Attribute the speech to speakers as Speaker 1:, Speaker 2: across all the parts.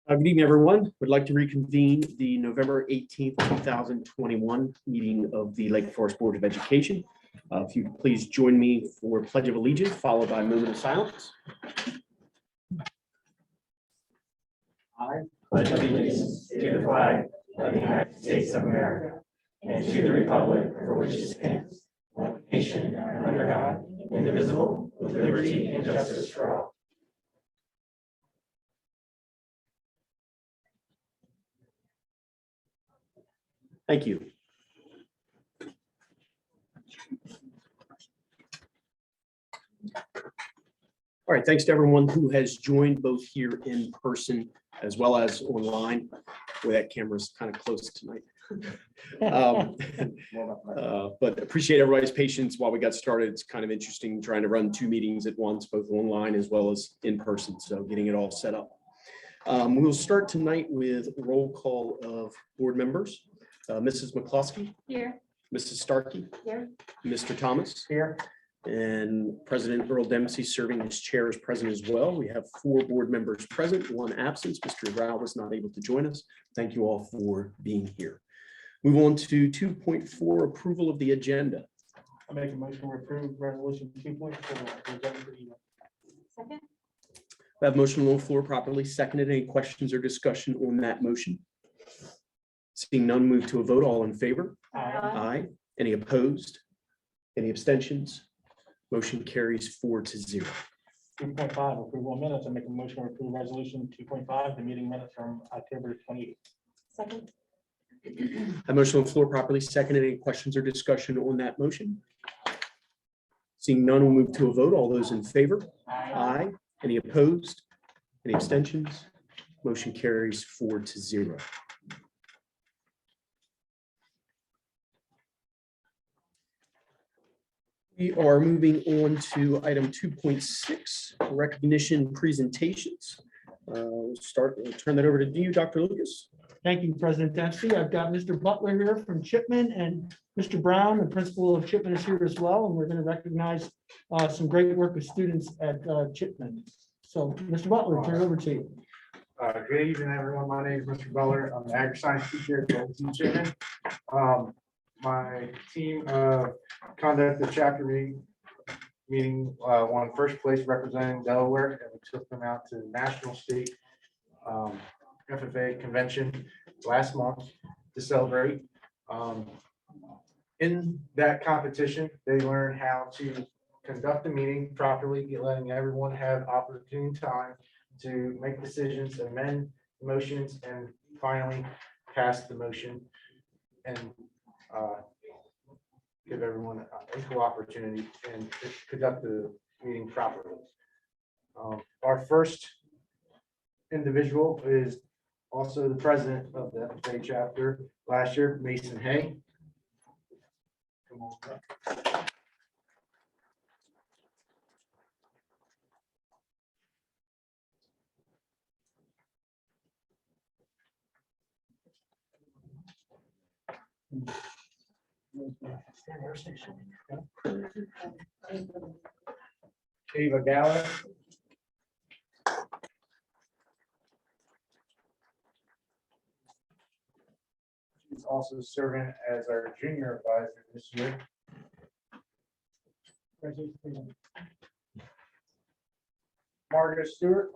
Speaker 1: Good evening, everyone. Would like to reconvene the November 18th, 2021 meeting of the Lake Forest Board of Education. If you could please join me for Pledge of Allegiance, followed by a moment of silence.
Speaker 2: I pledge allegiance to the flag of the United States of America and to the republic for which it stands, one nation under God, indivisible, with liberty and justice for all.
Speaker 1: Thank you. All right, thanks to everyone who has joined both here in person as well as online. Boy, that camera's kind of close tonight. But appreciate everybody's patience while we got started. It's kind of interesting trying to run two meetings at once, both online as well as in person. So getting it all set up. We'll start tonight with roll call of board members. Mrs. McCloskey.
Speaker 3: Here.
Speaker 1: Mrs. Starkey.
Speaker 3: Here.
Speaker 1: Mr. Thomas.
Speaker 2: Here.
Speaker 1: And President Earl Dempsey serving as chair as president as well. We have 4 board members present, 1 absence. Mr. Rao was not able to join us. Thank you all for being here. Move on to 2.4, approval of the agenda.
Speaker 2: I make a motion to approve resolution 2.4.
Speaker 3: Second.
Speaker 1: We have motion on the floor properly seconded. Any questions or discussion on that motion? Seeing none, move to a vote. All in favor? Aye. Any opposed? Any abstentions? Motion carries 4-0.
Speaker 2: 2.5, approval of minutes. I make a motion to approve resolution 2.5, the meeting minutes from October 28th.
Speaker 3: Second.
Speaker 1: A motion on the floor properly seconded. Any questions or discussion on that motion? Seeing none, we'll move to a vote. All those in favor? Aye. Any opposed? Any abstentions? Motion carries 4-0. We are moving on to item 2.6, recognition presentations. We'll turn that over to you, Dr. Lucas.
Speaker 4: Thank you, President Dempsey. I've got Mr. Butler here from Chipman and Mr. Brown, the principal of Chipman, is here as well. And we're going to recognize some great work with students at Chipman. So, Mr. Butler, turn it over to you.
Speaker 5: Good evening, everyone. My name is Mr. Butler. I'm the agri-science teacher at Chipman. My team conducted the chapter meeting won first place representing Delaware, and we took them out to the national state FFA convention last month to celebrate. In that competition, they learned how to conduct the meeting properly, letting everyone have opportune time to make decisions, amend motions, and finally pass the motion and give everyone an equal opportunity and conduct the meeting properly. Our first individual is also the president of the FFA chapter last year, Mason Hay. Come on up. Ava Gallagher. She's also serving as our junior advisor this year. Margaret Stewart.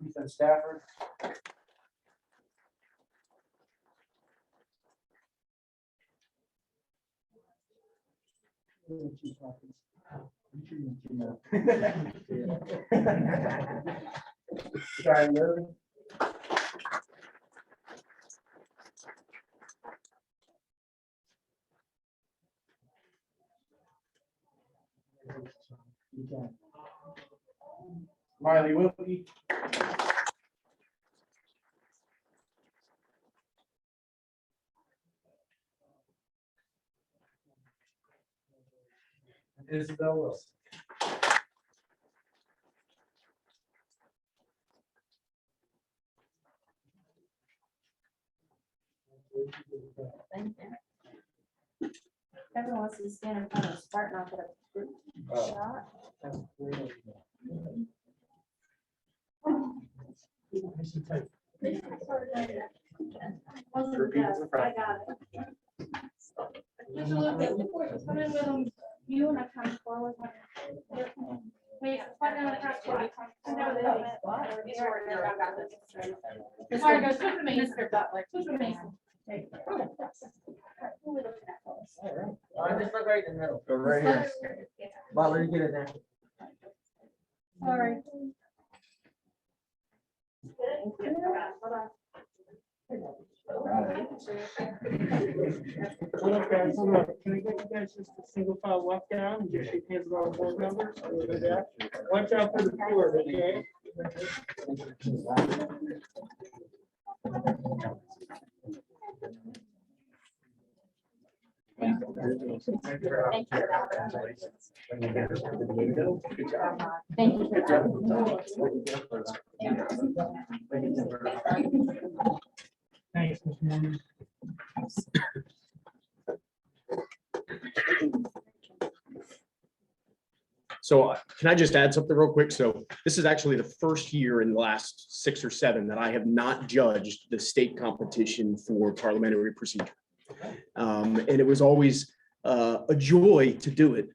Speaker 5: Ethan Stafford. Shine Irving. Miley Wilkie. Isabel Wilson.
Speaker 3: Thank you. Everyone wants to stand in front of Spartan, I'll get a group shot. I got it. Mr. Lucas, come in with them. You and I come forward. Wait, find out how to talk. I know that. It's right there. I got this. All right, go switch with me. Mr. Butler, switch with me.
Speaker 2: All right, just look right in the middle. Go right here. Butler, you get it there.
Speaker 3: Sorry.
Speaker 4: Hold up, guys, hold up. Can I get you guys just a single file walk down and just shake hands with all the board members? Watch out for the cord, okay?
Speaker 3: Thank you.
Speaker 4: Thanks, Mr. Mormon.
Speaker 1: So can I just add something real quick? So this is actually the first year in the last 6 or 7 that I have not judged the state competition for parliamentary procedure. And it was always a joy to do it,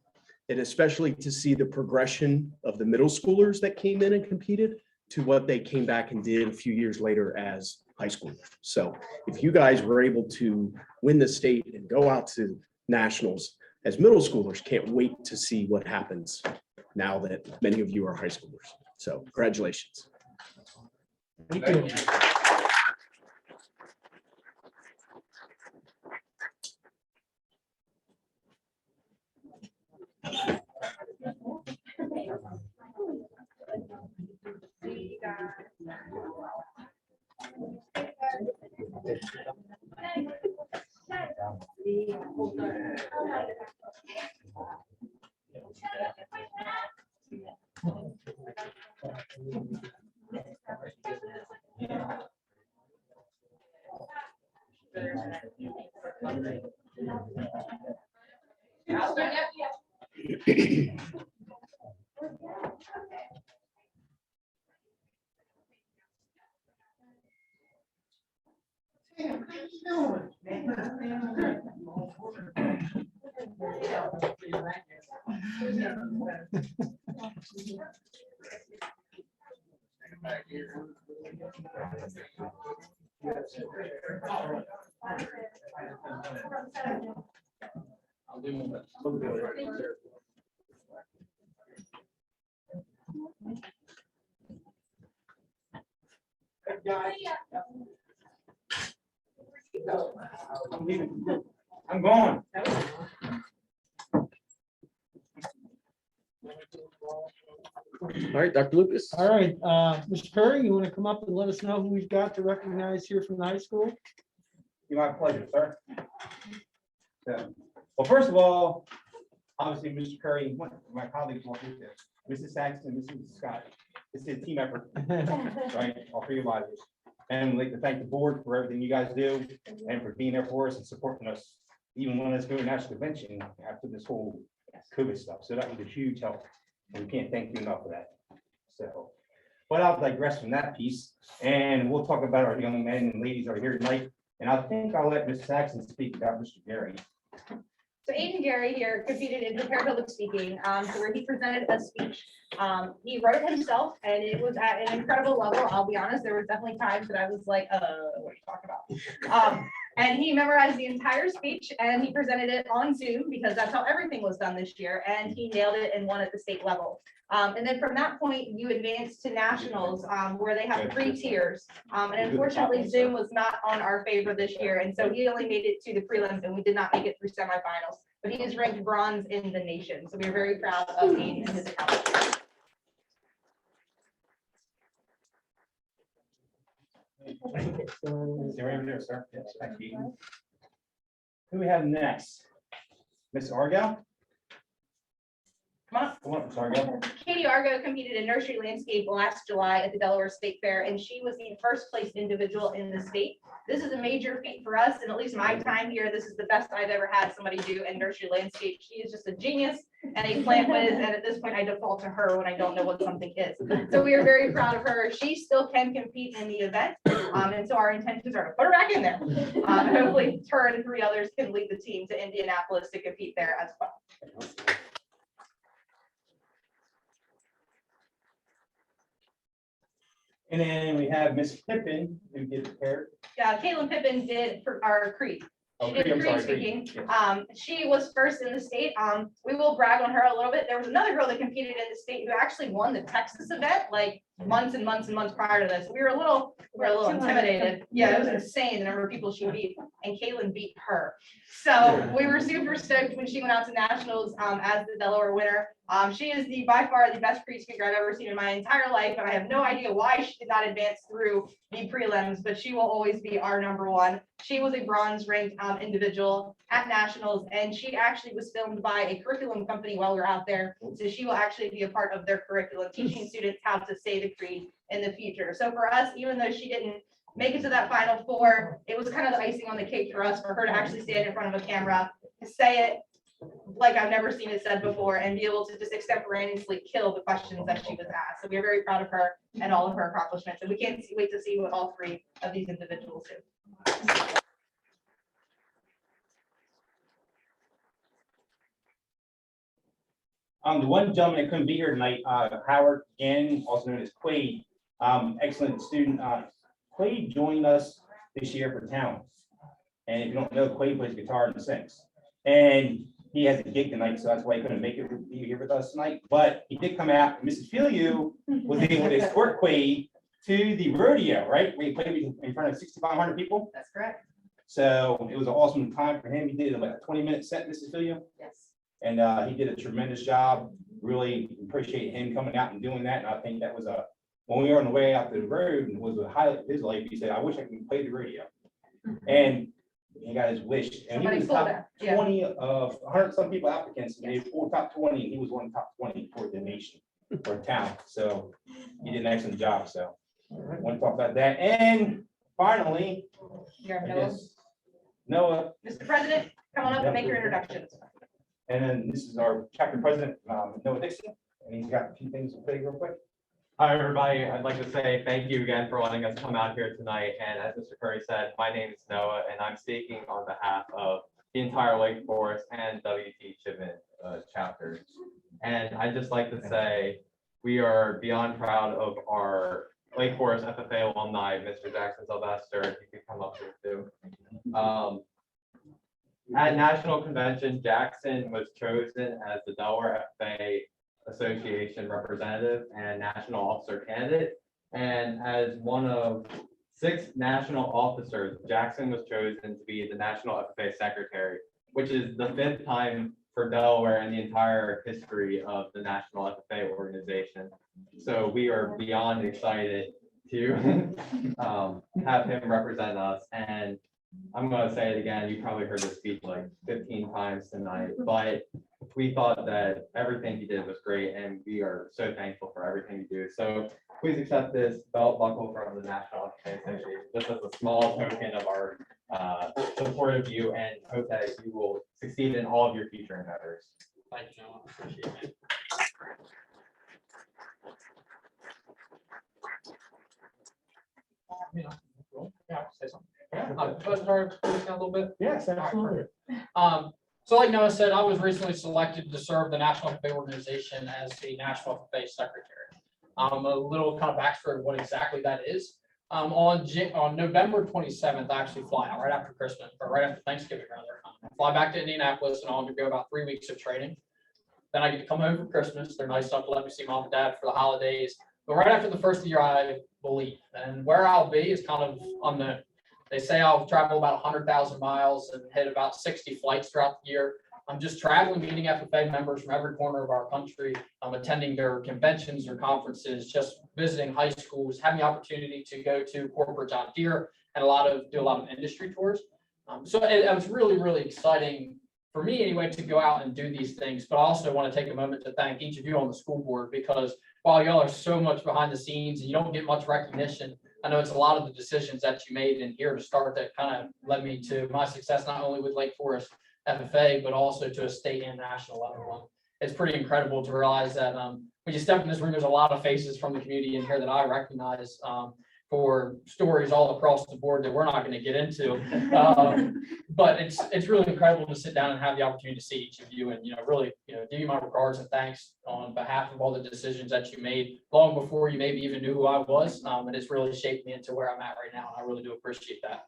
Speaker 1: and especially to see the progression of the middle schoolers that came in and competed to what they came back and did a few years later as high schoolers. So if you guys were able to win the state and go out to nationals as middle schoolers, can't wait to see what happens now that many of you are high schoolers. So congratulations.
Speaker 4: Thank you.
Speaker 2: I'm going.
Speaker 1: All right, Dr. Lucas.
Speaker 4: All right, Mr. Curry, you want to come up and let us know who we've got to recognize here from the high school?
Speaker 5: My pleasure, sir. Yeah. Well, first of all, obviously, Mr. Curry, my colleagues want to do this. Mrs. Saxon, Mrs. Scott. It's a team effort, right? All 3 advisors. And we'd like to thank the board for everything you guys do and for being there for us and supporting us, even when it's going to national convention after this whole COVID stuff. So that was a huge help. And we can't thank you enough for that. So, but I'll digress from that piece, and we'll talk about our young men and ladies that are here tonight. And I think I'll let Ms. Saxon speak about Mr. Gary.
Speaker 6: So Agent Gary here competed in prepared public speaking, so where he presented a speech. He wrote it himself, and it was at an incredible level. I'll be honest, there was definitely times that I was like, what are you talking about? And he memorized the entire speech, and he presented it on Zoom because that's how everything was done this year, and he nailed it and won at the state level. And then from that point, you advance to nationals, where they have 3 tiers. And unfortunately, Zoom was not on our favor this year, and so he only made it to the prelims, and we did not make it through semifinals. But he is ranked bronze in the nation, so we're very proud of Aiden and his accomplishment.
Speaker 5: There, sir. Yes, thank you. Who we have next? Miss Argyle?
Speaker 2: Come on, sorry, go.
Speaker 6: Katie Argo competed in nursery landscape last July at the Delaware State Fair, and she was the first place individual in the state. This is a major feat for us, and at least my time here, this is the best I've ever had somebody do in nursery landscape. She is just a genius and a plant whiz, and at this point, I default to her when I don't know what something is. So we are very proud of her. She still can compete in the event, and so our intentions are to put her back in there. And hopefully, her and 3 others can lead the team to Indianapolis to compete there as well.
Speaker 2: And then we have Miss Pippin, who did the hair.
Speaker 6: Yeah, Caitlin Pippin did for our Creed.
Speaker 2: Oh,
Speaker 6: She did
Speaker 2: Creed, I'm
Speaker 6: Creed
Speaker 2: sorry,
Speaker 6: speaking.
Speaker 2: Creed, yes.
Speaker 6: She was first in the state. We will brag on her a little bit. There was another girl that competed in the state who actually won the Texas event like months and months and months prior to this. We were a little intimidated. Yeah, it was insane the number of people she beat, and Caitlin beat her. So we were super stoked when she went out to nationals as the Delaware winner. She is by far the best Creed speaker I've ever seen in my entire life, and I have no idea why she did not advance through the prelims, but she will always be our #1. She was a bronze ranked individual at nationals, and she actually was filmed by a curriculum company while we were out there. So she will actually be a part of their curriculum, teaching students how to say the Creed in the future. So for us, even though she didn't make it to that Final Four, it was kind of the icing on the cake for us, for her to actually stand in front of a camera, say it like I've never seen it said before, and be able to just extemporaneously kill the questions that she was asked. So we're very proud of her and all of her accomplishments, and we can't wait to see what all 3 of these individuals do.
Speaker 2: The one gentleman that couldn't be here tonight, Howard Gannon, also known as Quaid, excellent student. Quaid joined us this year for talent. And if you don't know, Quaid plays guitar and sings. And he has a gig tonight, so that's why he couldn't make it be here with us tonight. But he did come out. Mrs. Filiu was able to escort Quaid to the rodeo, right? Where he played in front of 6,500 people.
Speaker 6: That's correct.
Speaker 2: So it was an awesome time for him. He did about a 20-minute set, Mrs. Filiu.
Speaker 6: Yes.
Speaker 2: And he did a tremendous job. Really appreciate him coming out and doing that. And I think that was when we were on the way out the road, and was a highlight of his life. He said, "I wish I could play the rodeo." And he got his wish. And he
Speaker 6: Somebody
Speaker 2: was
Speaker 6: pulled
Speaker 2: top
Speaker 6: it, yeah.
Speaker 2: 20 of 100 some people applicants, and they were top 20, and he was one of the top 20 for the nation, for town. So he did an excellent job. So I want to talk about that. And finally,
Speaker 6: You're
Speaker 2: I
Speaker 6: Noah.
Speaker 2: guess, Noah.
Speaker 6: Mr. President, come on up and make your introductions.
Speaker 2: And then this is our chapter president, Noah Dixon, and he's got a few things to say real quick.
Speaker 7: Hi, everybody. I'd like to say thank you again for letting us come out here tonight. And as Mr. Curry said, my name is Noah, and I'm speaking on behalf of the entire Lake Forest and WT Chipman chapters. And I'd just like to say we are beyond proud of our Lake Forest FFA alumni, Mr. Jackson Sylvester, if you could come up here too. At National Convention, Jackson was chosen as the Delaware FFA Association representative and national officer candidate. And as one of 6 national officers, Jackson was chosen to be the national FFA secretary, which is the 5th time for Delaware in the entire history of the national FFA organization. So we are beyond excited to have him represent us. And I'm going to say it again, you probably heard this speech like 15 times tonight, but we thought that everything he did was great, and we are so thankful for everything you do. So please accept this belt buckle from the National FFA Association, just as a small token of our support of you, and hope that you will succeed in all of your future endeavors. Thank you, Noah. Appreciate it.
Speaker 8: Yeah, say something. Let's start a little bit.
Speaker 4: Yes, absolutely.
Speaker 8: So like Noah said, I was recently selected to serve the National FFA organization as the National FFA secretary. A little kind of backstory of what exactly that is. On November 27th, I actually fly out right after Christmas, or right after Thanksgiving rather. I fly back to Indianapolis, and I'll undergo about 3 weeks of training. Then I get to come home for Christmas. They're nice enough to let me see mom and dad for the holidays. But right after the first of the year, I will leave. And where I'll be is kind of unknown. They say I'll travel about 100,000 miles and hit about 60 flights throughout the year. I'm just traveling, meeting FFA members from every corner of our country. I'm attending their conventions or conferences, just visiting high schools, having the opportunity to go to corporate John Deere and do a lot of industry tours. So it was really, really exciting for me anyway, to go out and do these things, but I also want to take a moment to thank each of you on the school board, because while y'all are so much behind the scenes and you don't get much recognition, I know it's a lot of the decisions that you made in here to start that kind of led me to my success, not only with Lake Forest FFA, but also to a state and national level. It's pretty incredible to realize that when you step in this room, there's a lot of faces from the community in here that I recognize for stories all across the board that we're not going to get into. But it's really incredible to sit down and have the opportunity to see each of you and, really, give you my regards and thanks on behalf of all the decisions that you made long before you maybe even knew who I was. And it's really shaped me into where I'm at right now. And I really do appreciate that.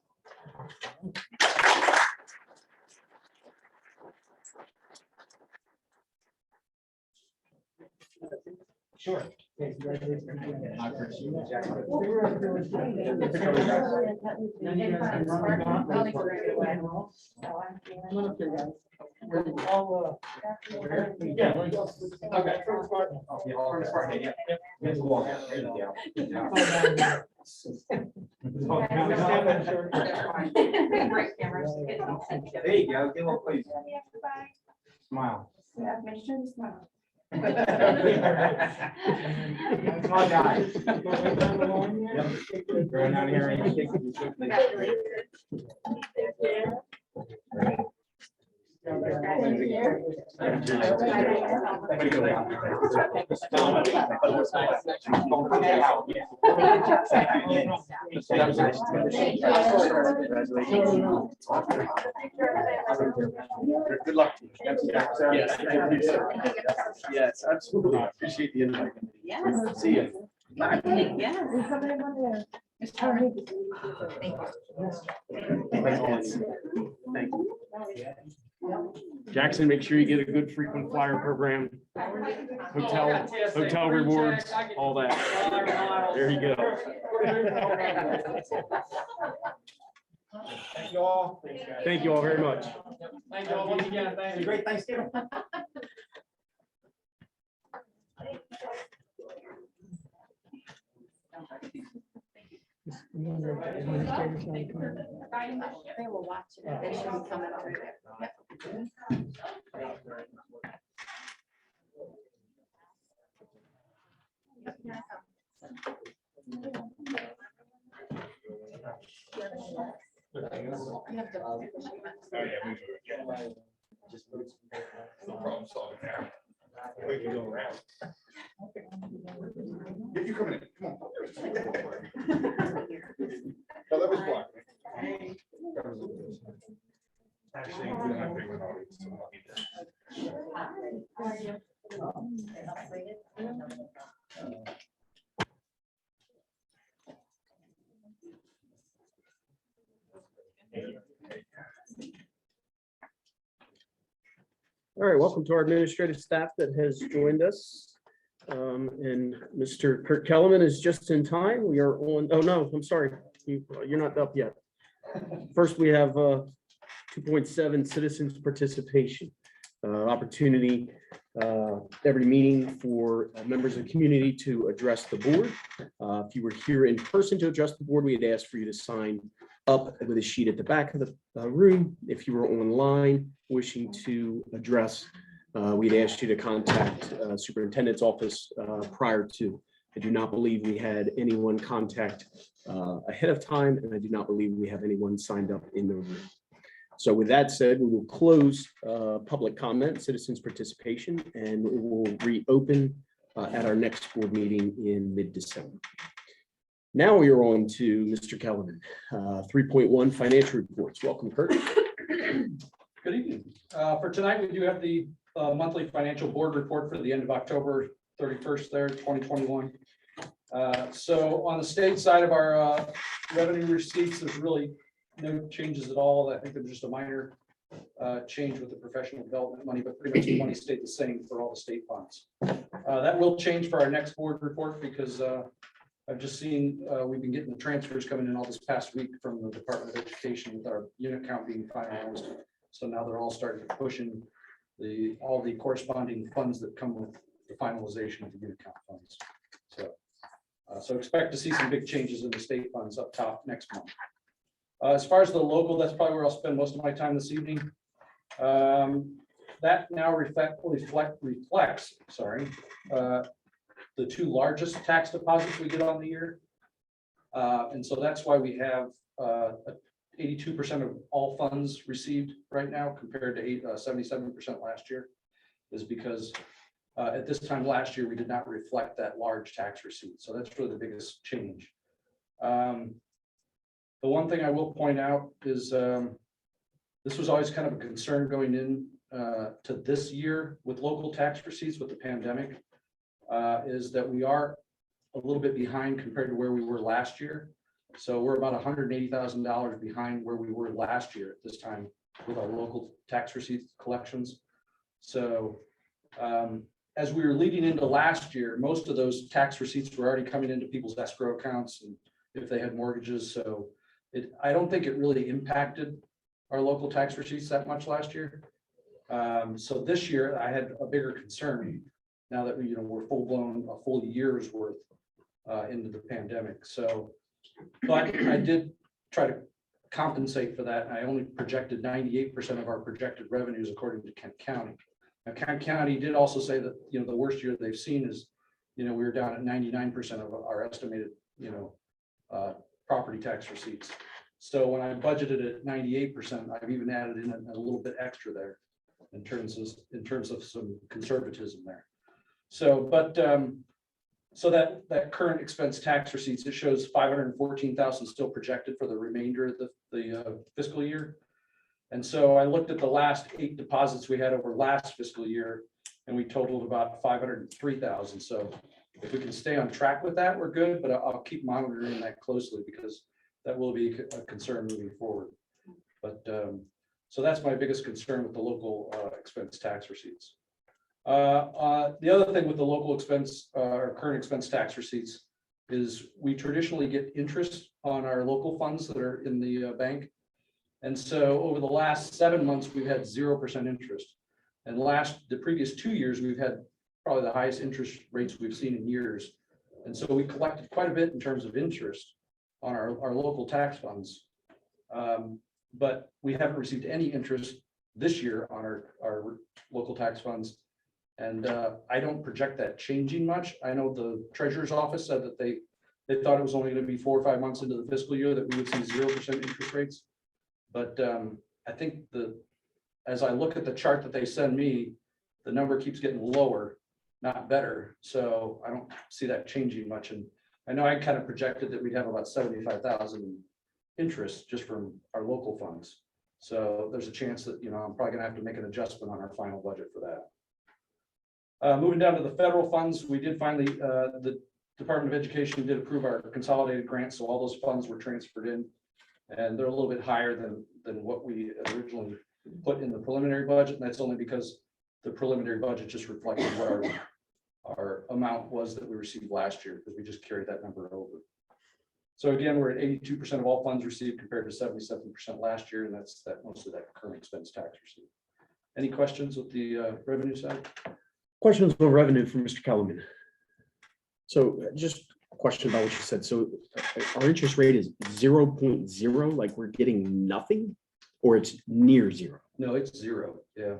Speaker 5: Sure.
Speaker 2: There you go. Give up, please. Smile.
Speaker 3: Make sure you smile.
Speaker 2: Come on, guys. Going down here and take
Speaker 1: Good luck to you. Yes, absolutely. Appreciate the invite.
Speaker 6: Yes.
Speaker 1: See you. Thank you. Jackson, make sure you get a good frequent flyer program, hotel rewards, all that. There you go.
Speaker 5: Thank you all.
Speaker 1: Thank you all very much.
Speaker 8: Thank you all once again. Thank you.
Speaker 5: Great Thanksgiving.
Speaker 6: They will watch it. They should be coming over there.
Speaker 2: We can go around. If you come in, come on. Oh, that was blocked. Actually, we don't have big one audience, so I'll need
Speaker 1: All right, welcome to our administrative staff that has joined us. And Mr. Kurt Kellerman is just in time. We are on, oh no, I'm sorry, you're not up yet. First, we have 2.7 citizens participation. Opportunity every meeting for members of the community to address the board. If you were here in person to address the board, we'd ask for you to sign up with a sheet at the back of the room. If you were online wishing to address, we'd ask you to contact superintendent's office prior to. I do not believe we had anyone contact ahead of time, and I do not believe we have anyone signed up in the room. So with that said, we will close public comment, citizens participation, and we will reopen at our next board meeting in mid-December. Now we are on to Mr. Kellerman, 3.1 financial reports. Welcome, Kurt.
Speaker 9: Good evening. For tonight, we do have the monthly financial board report for the end of October 31st there, 2021. So on the state side of our revenue receipts, there's really no changes at all. I think there's just a minor change with the professional development money, but pretty much the money stayed the same for all the state funds. That will change for our next board report because I've just seen we've been getting the transfers coming in all this past week from the Department of Education with our unit count being finalized. So now they're all starting to push in all the corresponding funds that come with the finalization of the unit count funds. So expect to see some big changes in the state funds up top next month. As far as the local, that's probably where I'll spend most of my time this evening. That now reflects, the two largest tax deposits we get on the year. And so that's why we have 82% of all funds received right now compared to 77% last year, is because at this time last year, we did not reflect that large tax receipt. So that's really the biggest change. The one thing I will point out is this was always kind of a concern going in to this year with local tax receipts with the pandemic, is that we are a little bit behind compared to where we were last year. So we're about $180,000 behind where we were last year at this time with our local tax receipts collections. So as we were leading into last year, most of those tax receipts were already coming into people's escrow accounts and if they had mortgages. So I don't think it really impacted our local tax receipts that much last year. So this year I had a bigger concern now that we're full blown a full year's worth into the pandemic. So, but I did try to compensate for that. I only projected 98% of our projected revenues according to Kent County. Now, Kent County did also say that, the worst year they've seen is, we were down at 99% of our estimated, property tax receipts. So when I budgeted at 98%, I've even added in a little bit extra there in terms of some conservatism there. So, but so that current expense tax receipts, it shows 514,000 still projected for the remainder of the fiscal year. And so I looked at the last 8 deposits we had over last fiscal year, and we totaled about 503,000. So if we can stay on track with that, we're good, but I'll keep monitoring that closely because that will be a concern moving forward. But so that's my biggest concern with the local expense tax receipts. The other thing with the local expense or current expense tax receipts is we traditionally get interest on our local funds that are in the bank. And so over the last 7 months, we've had 0% interest. And the previous 2 years, we've had probably the highest interest rates we've seen in years. And so we collected quite a bit in terms of interest on our local tax funds. But we haven't received any interest this year on our local tax funds. And I don't project that changing much. I know the treasurer's office said that they thought it was only going to be 4 or 5 months into the fiscal year that we would see 0% interest rates. But I think as I look at the chart that they send me, the number keeps getting lower, not better. So I don't see that changing much. And I know I kind of projected that we'd have about 75,000 interest just from our local funds. So there's a chance that, I'm probably gonna have to make an adjustment on our final budget for that. Moving down to the federal funds, we did finally, the Department of Education did approve our consolidated grants. So all those funds were transferred in and they're a little bit higher than what we originally put in the preliminary budget. And that's only because the preliminary budget just reflected what our amount was that we received last year, because we just carried that number over. So again, we're at 82% of all funds received compared to 77% last year, and that's mostly that current expense tax receipt. Any questions with the revenue side?
Speaker 1: Questions on revenue from Mr. Kellerman. So just a question about what you said. So our interest rate is 0.0, like we're getting nothing, or it's near zero?
Speaker 9: No, it's 0. Yeah.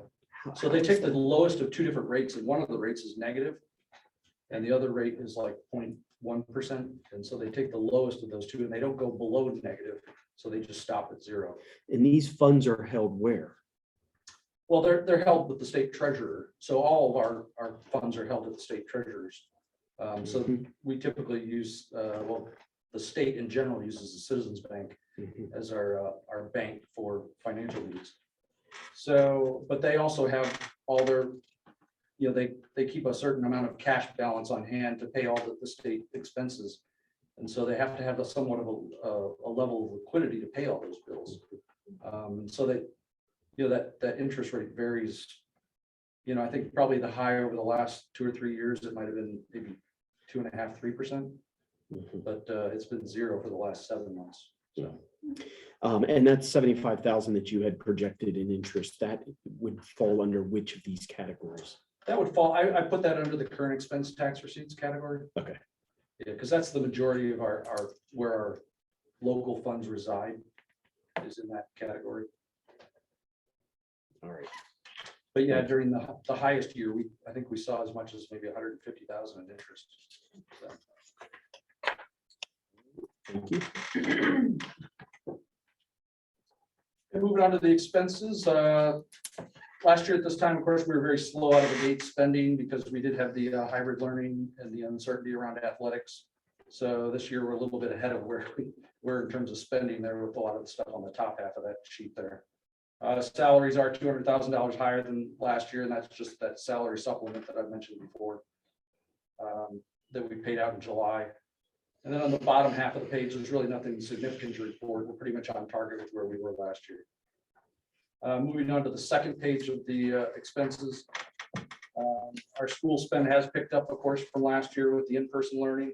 Speaker 9: So they take the lowest of 2 different rates, and one of the rates is negative, and the other rate is like 0.1%. And so they take the lowest of those 2, and they don't go below negative. So they just stop at 0.
Speaker 1: And these funds are held where?
Speaker 9: Well, they're held with the state treasurer. So all of our funds are held at the state treasurers. So we typically use, the state in general uses the Citizens Bank as our bank for financial needs. So, but they also have all their, they keep a certain amount of cash balance on hand to pay all the state expenses. And so they have to have somewhat of a level of liquidity to pay all those bills. So they, that interest rate varies. I think probably the high over the last 2 or 3 years, it might've been maybe 2.5%, 3%, but it's been 0 for the last 7 months. So.
Speaker 1: And that's 75,000 that you had projected in interest. That would fall under which of these categories?
Speaker 9: That would fall. I put that under the current expense tax receipts category.
Speaker 1: Okay.
Speaker 9: Yeah, because that's the majority of where our local funds reside is in that category.
Speaker 1: All right.
Speaker 9: But yeah, during the highest year, I think we saw as much as maybe 150,000 in interest. So.
Speaker 1: Thank you.
Speaker 9: And moving on to the expenses, last year at this time, of course, we were very slow out of the gate spending because we did have the hybrid learning and the uncertainty around athletics. So this year, we're a little bit ahead of where we were in terms of spending there with a lot of the stuff on the top half of that sheet there. Salaries are $200,000 higher than last year, and that's just that salary supplement that I mentioned before that we paid out in July. And then on the bottom half of the page, there's really nothing significant to report. We're pretty much on target with where we were last year. Moving on to the second page of the expenses. Our school spend has picked up, of course, from last year with the in-person learning.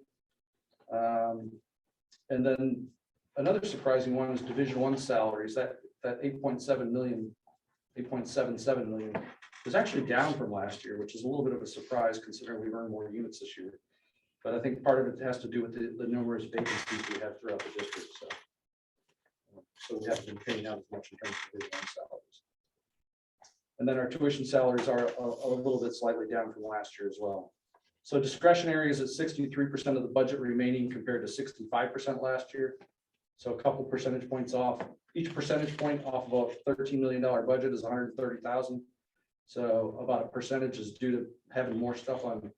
Speaker 9: And then another surprising one is Division I salaries. That 8.7 million, 8.77 million is actually down from last year, which is a little bit of a surprise considering we've earned more units this year. But I think part of it has to do with the numerous vacancies we have throughout the district. So we haven't been paying out as much in terms of Division I salaries. And then our tuition salaries are a little bit slightly down from last year as well. So discretionary is at 63% of the budget remaining compared to 65% last year. So a couple percentage points off. Each percentage point off of a $13 million budget is 130,000. So about a percentage is due to having more stuff on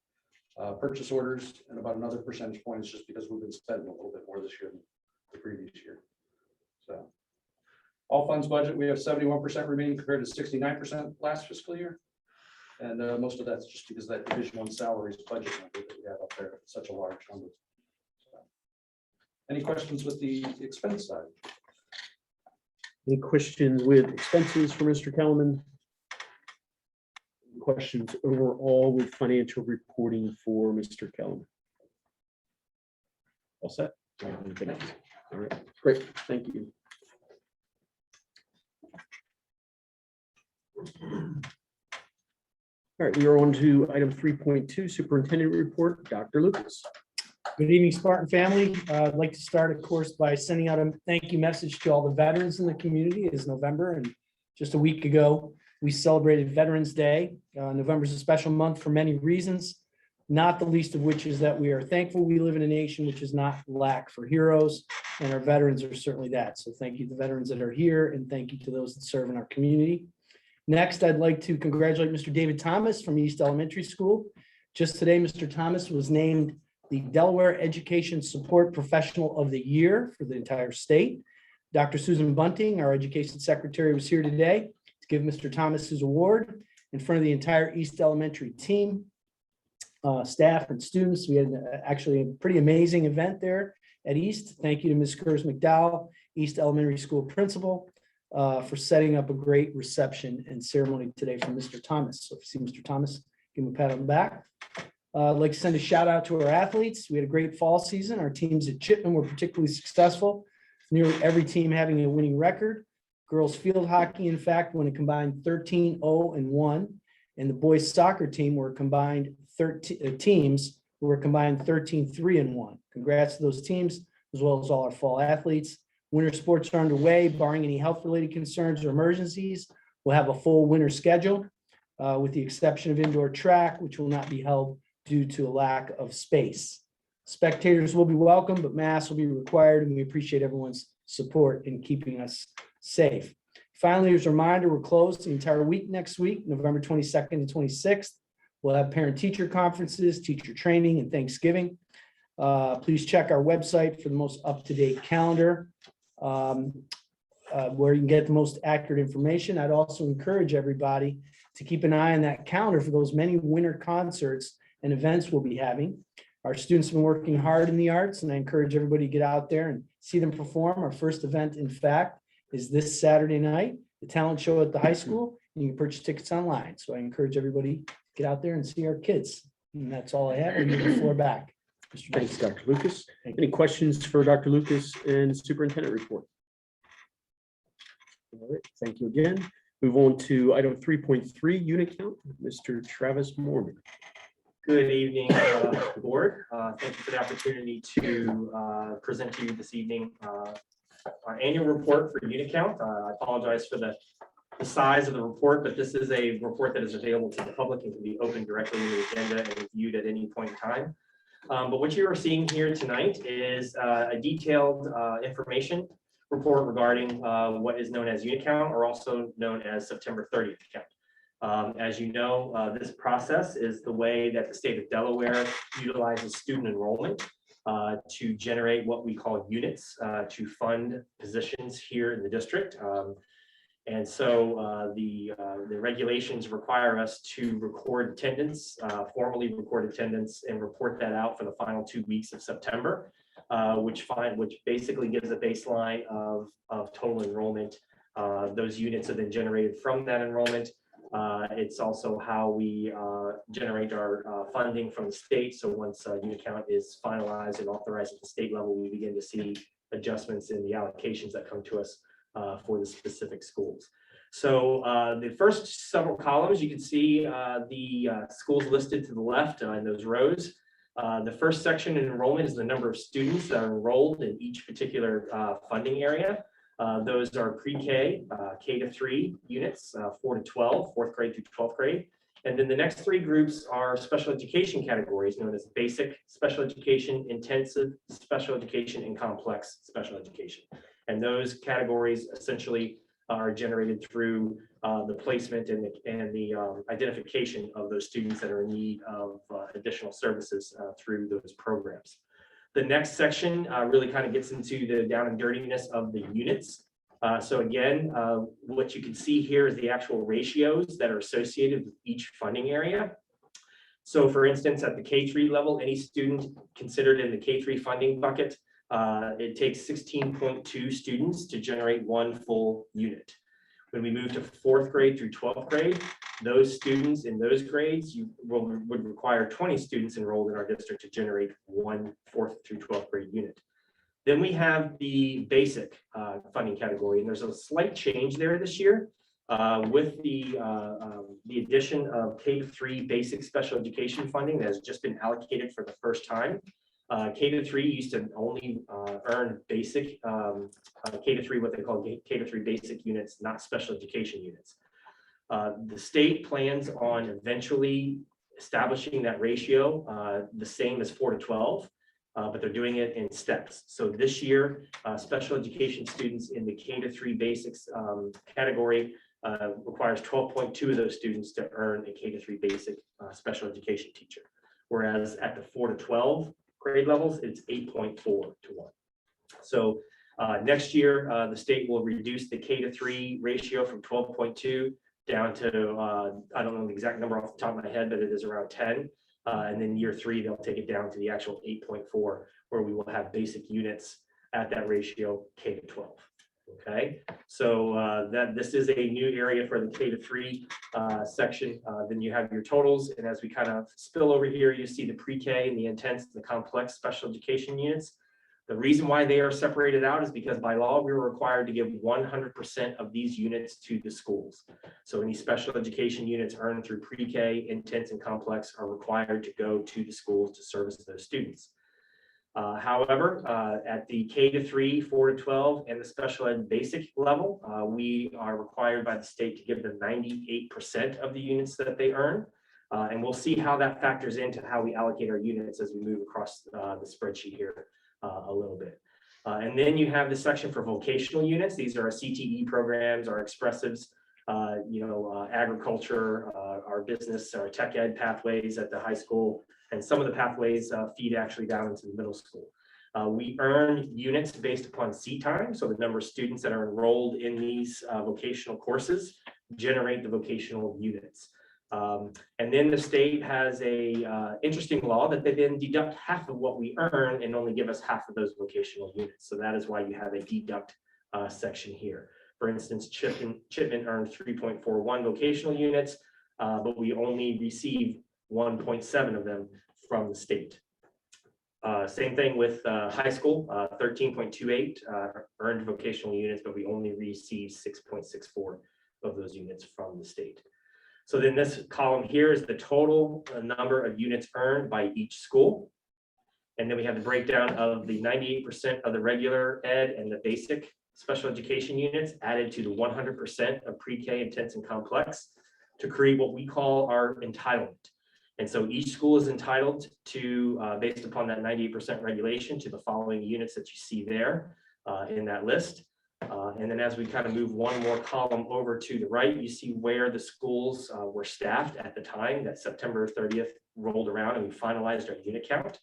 Speaker 9: purchase orders, and about another percentage point is just because we've been spending a little bit more this year than the previous year. So all funds budget, we have 71% remaining compared to 69% last fiscal year. And most of that's just because that Division I salaries budget number that we have up there, such a large number. So, any questions with the expense side?
Speaker 1: Any questions with expenses for Mr. Kellerman? Questions overall with financial reporting for Mr. Kellerman? All set? All right, great, thank you. All right, we are on to item 3.2, Superintendent Report, Dr. Lucas.
Speaker 4: Good evening, Spartan family. I'd like to start, of course, by sending out a thank you message to all the veterans in the community. It is November, and just a week ago, we celebrated Veterans Day. November is a special month for many reasons, not the least of which is that we are thankful we live in a nation which is not lack for heroes, and our veterans are certainly that. So thank you to the veterans that are here, and thank you to those that serve in our community. Next, I'd like to congratulate Mr. David Thomas from East Elementary School. Just today, Mr. Thomas was named the Delaware Education Support Professional of the Year for the entire state. Dr. Susan Bunting, our Education Secretary, was here today to give Mr. Thomas his award in front of the entire East Elementary team, staff and students. We had actually a pretty amazing event there at East. Thank you to Ms. Kurz McDowell, East Elementary School Principal, for setting up a great reception and ceremony today for Mr. Thomas. So if you see Mr. Thomas, give him a pat on the back. I'd like to send a shout out to our athletes. We had a great fall season. Our teams at Chipman were particularly successful. Nearly every team having a winning record. Girls field hockey, in fact, won a combined 13-0-1, and the boys soccer team were combined 13-3-1. Congrats to those teams, as well as all our fall athletes. Winter sports are underway, barring any health-related concerns or emergencies. We'll have a full winter schedule, with the exception of indoor track, which will not be held due to a lack of space. Spectators will be welcome, but masks will be required, and we appreciate everyone's support in keeping us safe. Finally, as a reminder, we're closed the entire week next week, November 22nd and 26th. We'll have parent-teacher conferences, teacher training, and Thanksgiving. Please check our website for the most up-to-date calendar, where you can get the most accurate information. I'd also encourage everybody to keep an eye on that calendar for those many winter concerts and events we'll be having. Our students have been working hard in the arts, and I encourage everybody to get out there and see them perform. Our first event, in fact, is this Saturday night, the talent show at the high school, and you can purchase tickets online. So I encourage everybody to get out there and see our kids. And that's all I have. I give the floor back. Mr.
Speaker 1: Thanks, Dr. Lucas. Any questions for Dr. Lucas and Superintendent Report? All right, thank you again. Move on to item 3.3, Unicount, Mr. Travis Morgan.
Speaker 2: Good evening, board. Thank you for the opportunity to present to you this evening our annual report for Unicount. I apologize for the the size of the report, but this is a report that is available to the public and can be opened directly in the agenda and viewed at any point in time. But what you are seeing here tonight is a detailed information report regarding what is known as Unicount, or also known as September 30th count. As you know, this process is the way that the state of Delaware utilizes student enrollment to generate what we call units to fund positions here in the district. And so the regulations require us to record attendance, formally record attendance, and report that out for the final 2 weeks of September, which basically gives a baseline of total enrollment. Those units have been generated from that enrollment. It's also how we generate our funding from the state. So once Unicount is finalized and authorized at the state level, we begin to see adjustments in the allocations that come to us for the specific schools. So the first several columns, you can see the schools listed to the left in those rows. The first section in enrollment is the number of students that are enrolled in each particular funding area. Those are pre-K, K-3 units, 4 to 12, 4th grade through 12th grade. And then the next three groups are special education categories known as basic special education, intensive special education, and complex special education. And those categories essentially are generated through the placement and the identification of those students that are in need of additional services through those programs. The next section really kind of gets into the down and dirtiness of the units. So again, what you can see here is the actual ratios that are associated with each funding area. So for instance, at the K-3 level, any student considered in the K-3 funding bucket, it takes 16.2 students to generate one full unit. When we move to 4th grade through 12th grade, those students in those grades would require 20 students enrolled in our district to generate one 4th through 12th grade unit. Then we have the basic funding category, and there's a slight change there this year with the addition of K-3 basic special education funding that has just been allocated for the first time. K-3 used to only earn basic K-3, what they call K-3 basic units, not special education units. The state plans on eventually establishing that ratio the same as 4 to 12, but they're doing it in steps. So this year, special education students in the K-3 basics category requires 12.2 of those students to earn a K-3 basic special education teacher. Whereas at the 4 to 12 grade levels, it's 8.4 to 1. So next year, the state will reduce the K-3 ratio from 12.2 down to, I don't know the exact number off the top of my head, but it is around 10. And then year 3, they'll take it down to the actual 8.4, where we will have basic units at that ratio K to 12. Okay, so this is a new area for the K to 3 section. Then you have your totals, and as we kind of spill over here, you see the pre-K and the intense, the complex special education units. The reason why they are separated out is because by law, we were required to give 100% of these units to the schools. So any special education units earned through pre-K, intense, and complex are required to go to the schools to service those students. However, at the K to 3, 4 to 12, and the special ed basic level, we are required by the state to give them 98% of the units that they earn. And we'll see how that factors into how we allocate our units as we move across the spreadsheet here a little bit. And then you have the section for vocational units. These are our CTE programs, our expressives, agriculture, our business, our tech ed pathways at the high school, and some of the pathways feed actually down into the middle school. We earn units based upon seat time, so the number of students that are enrolled in these vocational courses generate the vocational units. And then the state has a interesting law that they then deduct half of what we earn and only give us half of those vocational units. So that is why you have a deduct section here. For instance, Chipman earned 3.41 vocational units, but we only receive 1.7 of them from the state. Same thing with high school, 13.28 earned vocational units, but we only receive 6.64 of those units from the state. So then this column here is the total number of units earned by each school. And then we have the breakdown of the 98% of the regular ed and the basic special education units added to the 100% of pre-K intense and complex to create what we call our entitlement. And so each school is entitled to, based upon that 98% regulation, to the following units that you see there in that list. And then as we kind of move one more column over to the right, you see where the schools were staffed at the time that September 30th rolled around and we finalized our unit count.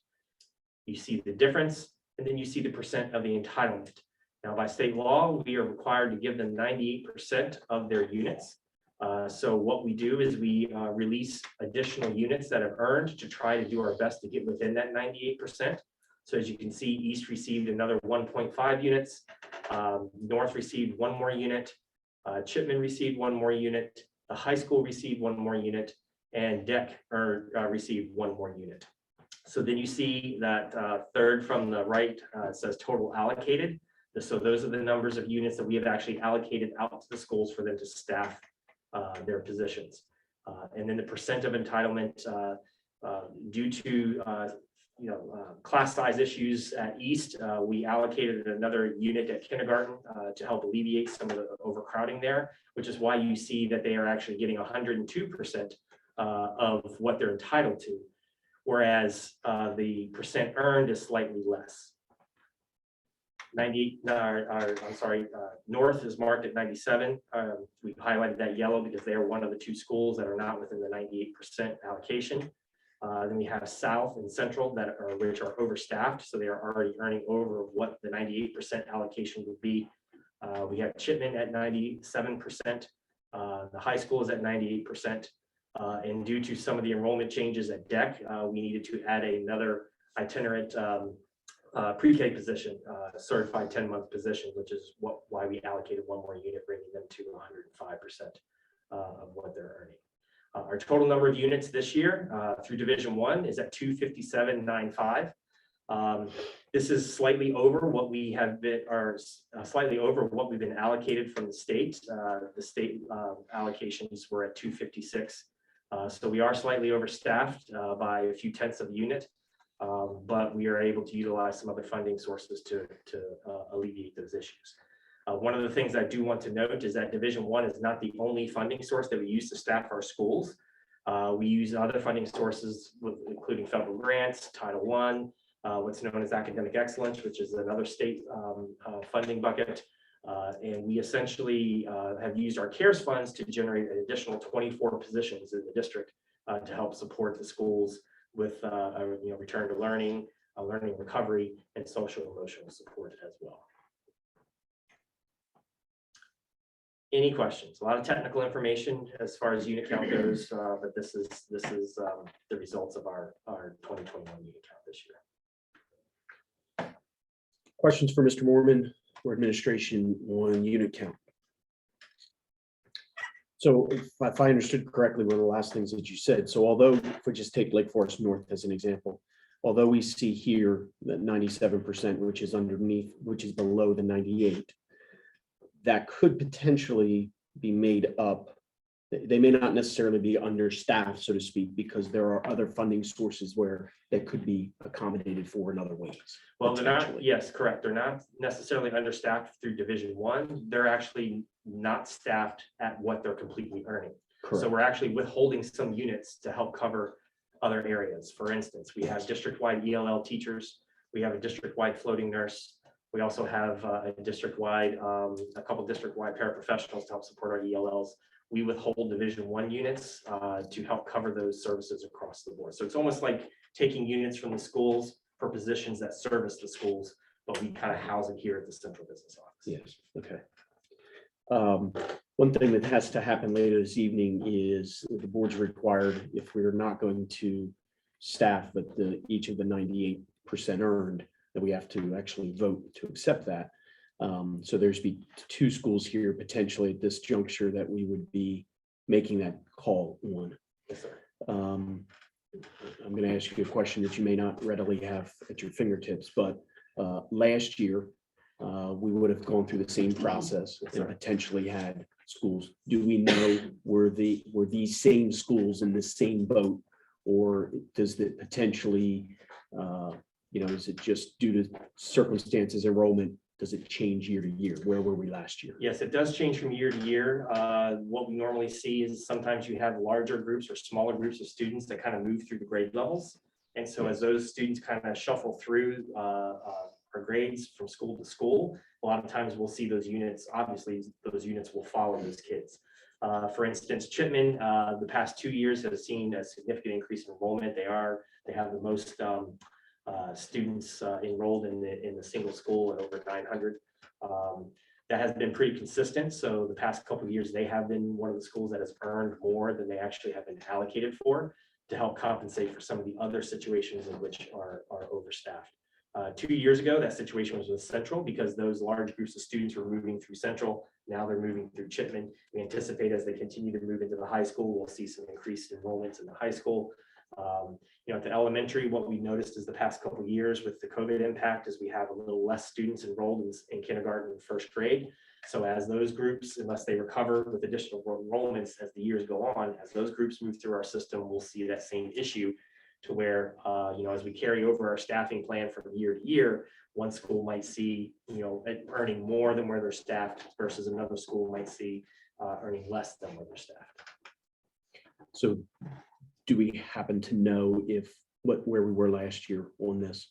Speaker 2: You see the difference, and then you see the percent of the entitlement. Now, by state law, we are required to give them 98% of their units. So what we do is we release additional units that have earned to try to do our best to get within that 98%. So as you can see, East received another 1.5 units. North received one more unit. Chipman received one more unit. The high school received one more unit, and DEC received one more unit. So then you see that third from the right, it says total allocated. So those are the numbers of units that we have actually allocated out to the schools for them to staff their positions. And then the percent of entitlement due to class size issues at East, we allocated another unit at kindergarten to help alleviate some of the overcrowding there, which is why you see that they are actually getting 102% of what they're entitled to, whereas the percent earned is slightly less. 98, North is marked at 97. We've highlighted that yellow because they are one of the two schools that are not within the 98% allocation. Then we have South and Central which are overstaffed, so they are already earning over what the 98% allocation would be. We have Chipman at 97%. The high school is at 98%. And due to some of the enrollment changes at DEC, we needed to add another itinerant pre-K position, certified 10-month position, which is why we allocated one more unit, bringing them to 105% of what they're earning. Our total number of units this year through Division 1 is at 257.95. This is slightly over what we have been, or slightly over what we've been allocated from the state. The state allocations were at 256. So we are slightly overstaffed by a few tenths of a unit, but we are able to utilize some other funding sources to alleviate those issues. One of the things I do want to note is that Division 1 is not the only funding source that we use to staff our schools. We use other funding sources, including federal grants, Title I, what's known as academic excellence, which is another state funding bucket. And we essentially have used our CARES funds to generate an additional 24 positions in the district to help support the schools with return to learning, learning recovery, and social emotional support as well. Any questions? A lot of technical information as far as unit count goes, but this is the results of our 2021 unit count this year.
Speaker 1: Questions for Mr. Mormon or administration on unit count? So if I understood correctly, one of the last things that you said, so although if we just take Lake Forest North as an example, although we see here that 97%, which is underneath, which is below the 98, that could potentially be made up. They may not necessarily be understaffed, so to speak, because there are other funding sources where they could be accommodated for in other ways.
Speaker 2: Well, they're not, yes, correct. They're not necessarily understaffed through Division 1. They're actually not staffed at what they're completely earning.
Speaker 1: Correct.
Speaker 2: So we're actually withholding some units to help cover other areas. For instance, we have district-wide ELL teachers. We have a district-wide floating nurse. We also have a couple district-wide paraprofessionals to help support our ELLs. We withhold Division 1 units to help cover those services across the board. So it's almost like taking units from the schools for positions that service the schools, but we kind of house it here at the central business office.
Speaker 1: Yes, okay. One thing that has to happen later this evening is the board's required, if we're not going to staff but each of the 98% earned, that we have to actually vote to accept that. So there's be two schools here potentially at this juncture that we would be making that call on.
Speaker 2: Yes, sir.
Speaker 1: I'm going to ask you a question that you may not readily have at your fingertips, but last year we would have gone through the same process and potentially had schools. Do we know were these same schools in the same boat, or does it potentially is it just due to circumstances, enrollment, does it change year to year? Where were we last year?
Speaker 2: Yes, it does change from year to year. What we normally see is sometimes you have larger groups or smaller groups of students that kind of move through the grade levels. And so as those students kind of shuffle through our grades from school to school, a lot of times we'll see those units, obviously those units will follow those kids. For instance, Chipman, the past 2 years has seen a significant increase in enrollment. They have the most students enrolled in the single school at over 900. That has been pretty consistent. So the past couple of years, they have been one of the schools that has earned more than they actually have been allocated for to help compensate for some of the other situations in which are overstaffed. 2 years ago, that situation was with Central because those large groups of students were moving through Central. Now they're moving through Chipman. We anticipate as they continue to move into the high school, we'll see some increased enrollments in the high school. At the elementary, what we noticed is the past couple of years with the COVID impact is we have a little less students enrolled in kindergarten and first grade. So as those groups, unless they recover with additional enrollments as the years go on, as those groups move through our system, we'll see that same issue to where, as we carry over our staffing plan from year to year, one school might see, it earning more than where they're staffed versus another school might see earning less than where they're staffed.
Speaker 1: So do we happen to know where we were last year on this?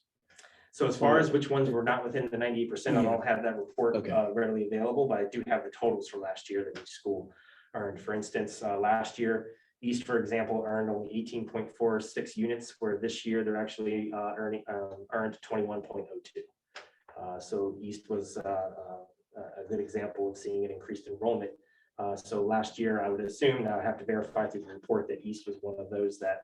Speaker 2: So as far as which ones were not within the 98%, I don't have that report
Speaker 1: Okay.
Speaker 2: readily available, but I do have the totals from last year that each school earned. For instance, last year, East, for example, earned only 18.46 units, where this year they're actually earned 21.02. So East was a good example of seeing an increased enrollment. So last year, I would assume, now I have to verify through the report, that East was one of those that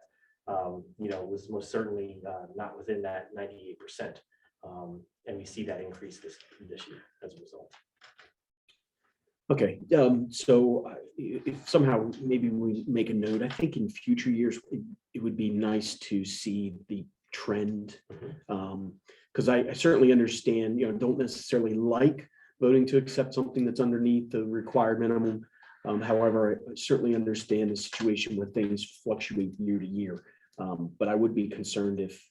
Speaker 2: was most certainly not within that 98%. And we see that increase this year as a result.
Speaker 1: Okay, so if somehow maybe we make a note, I think in future years, it would be nice to see the trend. Because I certainly understand, don't necessarily like voting to accept something that's underneath the required minimum. However, I certainly understand the situation where things fluctuate year to year. But I would be concerned if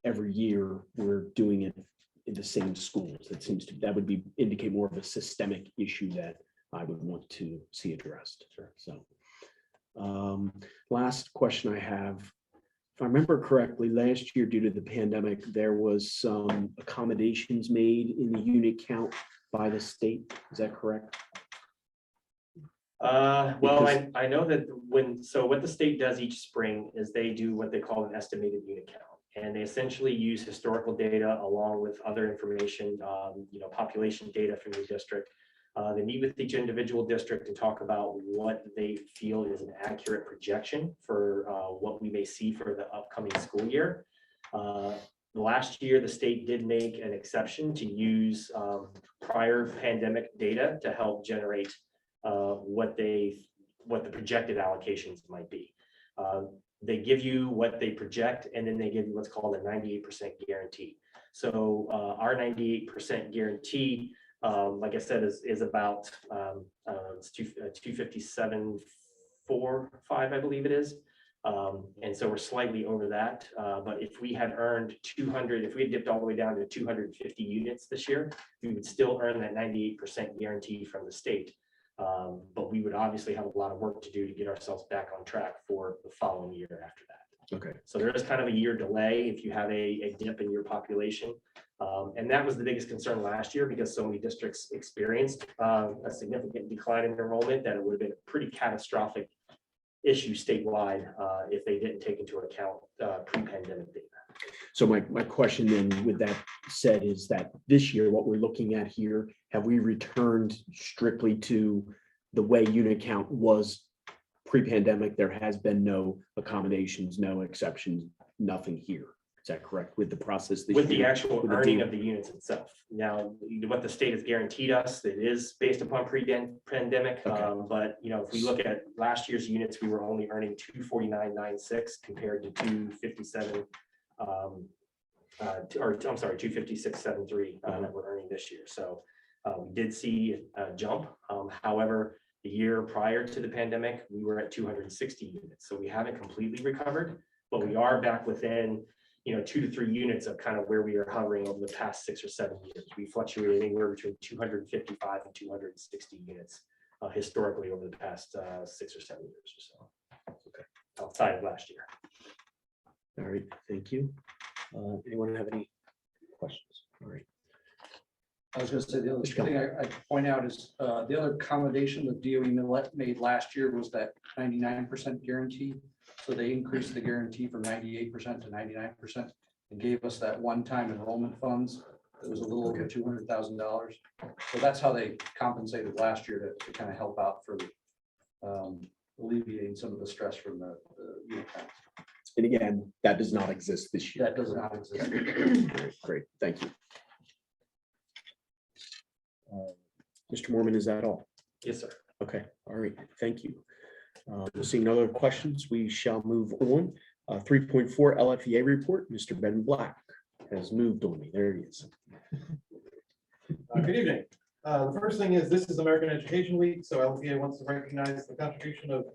Speaker 1: every year we're doing it in the same schools. That would indicate more of a systemic issue that I would want to see addressed. Sure. So last question I have, if I remember correctly, last year due to the pandemic, there was some accommodations made in the unit count by the state. Is that correct?
Speaker 2: Well, I know that what the state does each spring is they do what they call an estimated unit count. And they essentially use historical data along with other information, population data from the district. They meet with each individual district and talk about what they feel is an accurate projection for what we may see for the upcoming school year. Last year, the state did make an exception to use prior pandemic data to help generate what the projected allocations might be. They give you what they project, and then they give you what's called a 98% guarantee. So our 98% guarantee, like I said, is about it's 257.45, I believe it is. And so we're slightly over that. But if we had earned 200, if we had dipped all the way down to 250 units this year, we would still earn that 98% guarantee from the state. But we would obviously have a lot of work to do to get ourselves back on track for the following year after that.
Speaker 1: Okay.
Speaker 2: So there is kind of a year delay if you have a dip in your population. And that was the biggest concern last year because so many districts experienced a significant decline in enrollment that it would have been a pretty catastrophic issue statewide if they didn't take into account pre-pandemic data.
Speaker 1: So my question then with that said is that this year, what we're looking at here, have we returned strictly to the way unit count was pre-pandemic? There has been no accommodations, no exceptions, nothing here. Is that correct with the process?
Speaker 2: With the actual earning of the units itself. Now, what the state has guaranteed us, it is based upon pre-pandemic.
Speaker 1: Okay.
Speaker 2: But if we look at last year's units, we were only earning 249.96 compared to 257. I'm sorry, 256.73 that we're earning this year. So we did see a jump. However, the year prior to the pandemic, we were at 260 units. So we haven't completely recovered, but we are back within, 2 to 3 units of kind of where we are hovering over the past 6 or 7 years. We fluctuated anywhere between 255 and 260 units historically over the past 6 or 7 years or so. Okay. Outside of last year.
Speaker 1: All right, thank you. Anyone have any questions? All right.
Speaker 9: I was gonna say, the other thing I'd point out is, the other accommodation that DOE made last year was that 99% guarantee. So they increased the guarantee from 98% to 99% and gave us that one-time enrollment funds. It was a little over $200,000. So that's how they compensated last year to kind of help out for alleviating some of the stress from the Unicount.
Speaker 1: And again, that does not exist this year.
Speaker 9: That does not exist.
Speaker 1: Great, thank you. Mr. Mormon, is that all?
Speaker 2: Yes, sir.
Speaker 1: Okay, all right, thank you. Seeing no other questions, we shall move on. 3.4 LFEA report, Mr. Ben Black has moved on me. There he is.
Speaker 10: Good evening. The first thing is, this is American Education Week, so LPA wants to recognize the contribution of,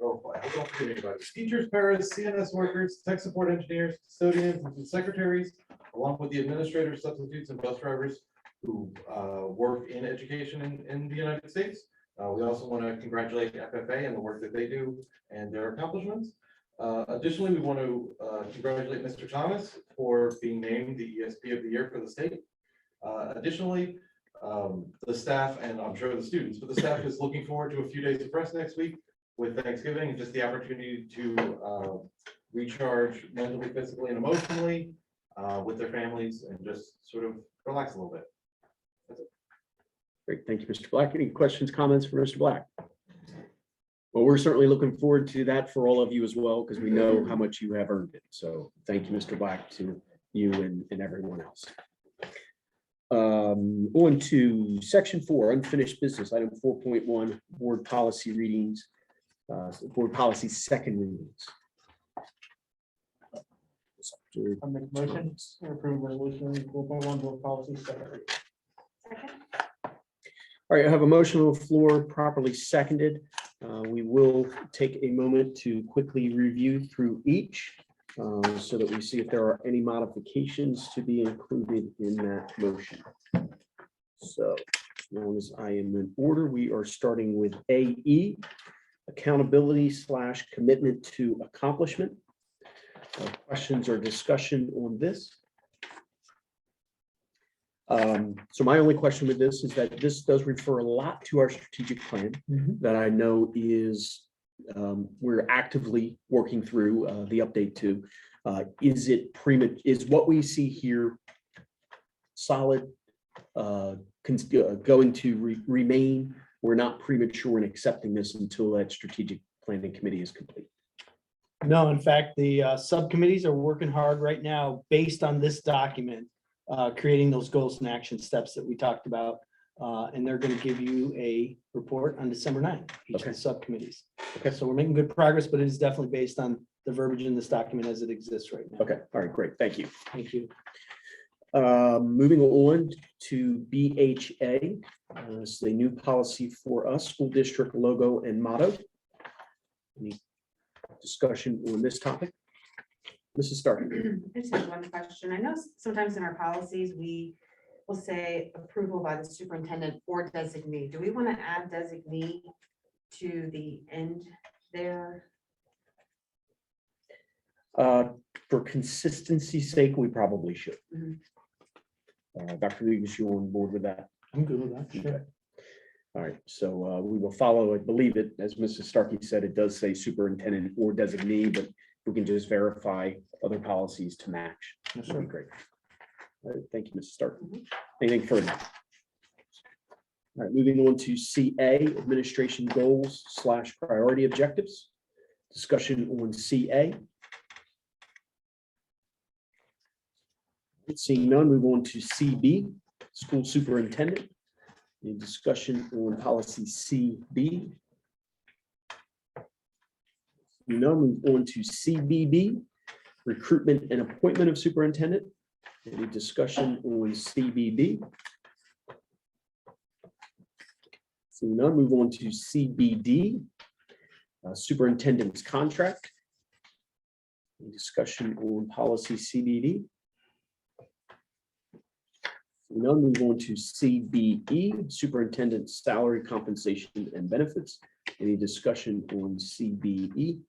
Speaker 10: oh boy, I don't forget anybody. Teachers, paras, CNS workers, tech support engineers, custodians, and secretaries, along with the administrators, substitutes, and bus drivers who work in education in the United States. We also want to congratulate FFA and the work that they do and their accomplishments. Additionally, we want to congratulate Mr. Thomas for being named the ESP of the Year for the state. Additionally, the staff, and I'm sure the students, but the staff is looking forward to a few days of rest next week with Thanksgiving and just the opportunity to recharge mentally, physically, and emotionally with their families and just sort of relax a little bit. That's it.
Speaker 1: Great, thank you, Mr. Black. Any questions, comments for Mr. Black? Well, we're certainly looking forward to that for all of you as well, because we know how much you have earned it. So thank you, Mr. Black, to you and everyone else. On to section 4, unfinished business, item 4.1, board policy readings, board policy second readings.
Speaker 4: I make a motion to approve resolution 4.1 board policy second reading.
Speaker 1: All right, I have a motion on the floor properly seconded. We will take a moment to quickly review through each so that we see if there are any modifications to be included in that motion. So as long as I am in order, we are starting with AE, accountability / commitment to accomplishment. Questions or discussion on this? So my only question with this is that this does refer a lot to our strategic plan that I know is we're actively working through the update to. Is what we see here solid, going to remain? We're not premature in accepting this until that strategic planning committee is complete.
Speaker 4: No, in fact, the subcommittees are working hard right now based on this document, creating those goals and action steps that we talked about. And they're going to give you a report on December 9th, each of the subcommittees. Okay, so we're making good progress, but it is definitely based on the verbiage in this document as it exists right now.
Speaker 1: Okay, all right, great, thank you.
Speaker 4: Thank you.
Speaker 1: Moving on to BHA, this is a new policy for us, school district logo and motto. Any discussion on this topic? Mrs. Stark.
Speaker 11: I just have one question. I know sometimes in our policies, we will say approval by the superintendent or designee. Do we want to add designee to the end there?
Speaker 1: For consistency's sake, we probably should. Dr. Lee, is you on board with that?
Speaker 4: I'm good with that. Sure.
Speaker 1: Okay. All right, so we will follow, I believe it, as Mrs. Starkey said, it does say superintendent or designee, but we can just verify other policies to match.
Speaker 4: Yes,
Speaker 1: That'd be
Speaker 4: sir.
Speaker 1: great. All right, thank you, Mrs. Starkey. Anything further? All right, moving on to CA, administration goals / priority objectives. Discussion on CA. Seeing none, move on to CB, school superintendent. Any discussion on policy CB? None, move on to CBB, recruitment and appointment of superintendent. Any discussion on CBB? Seeing none, move on to CBD, superintendent's contract. Any discussion on policy CBD? We now move on to CBE, Superintendent's Salary, Compensation, and Benefits. Any discussion on CBE?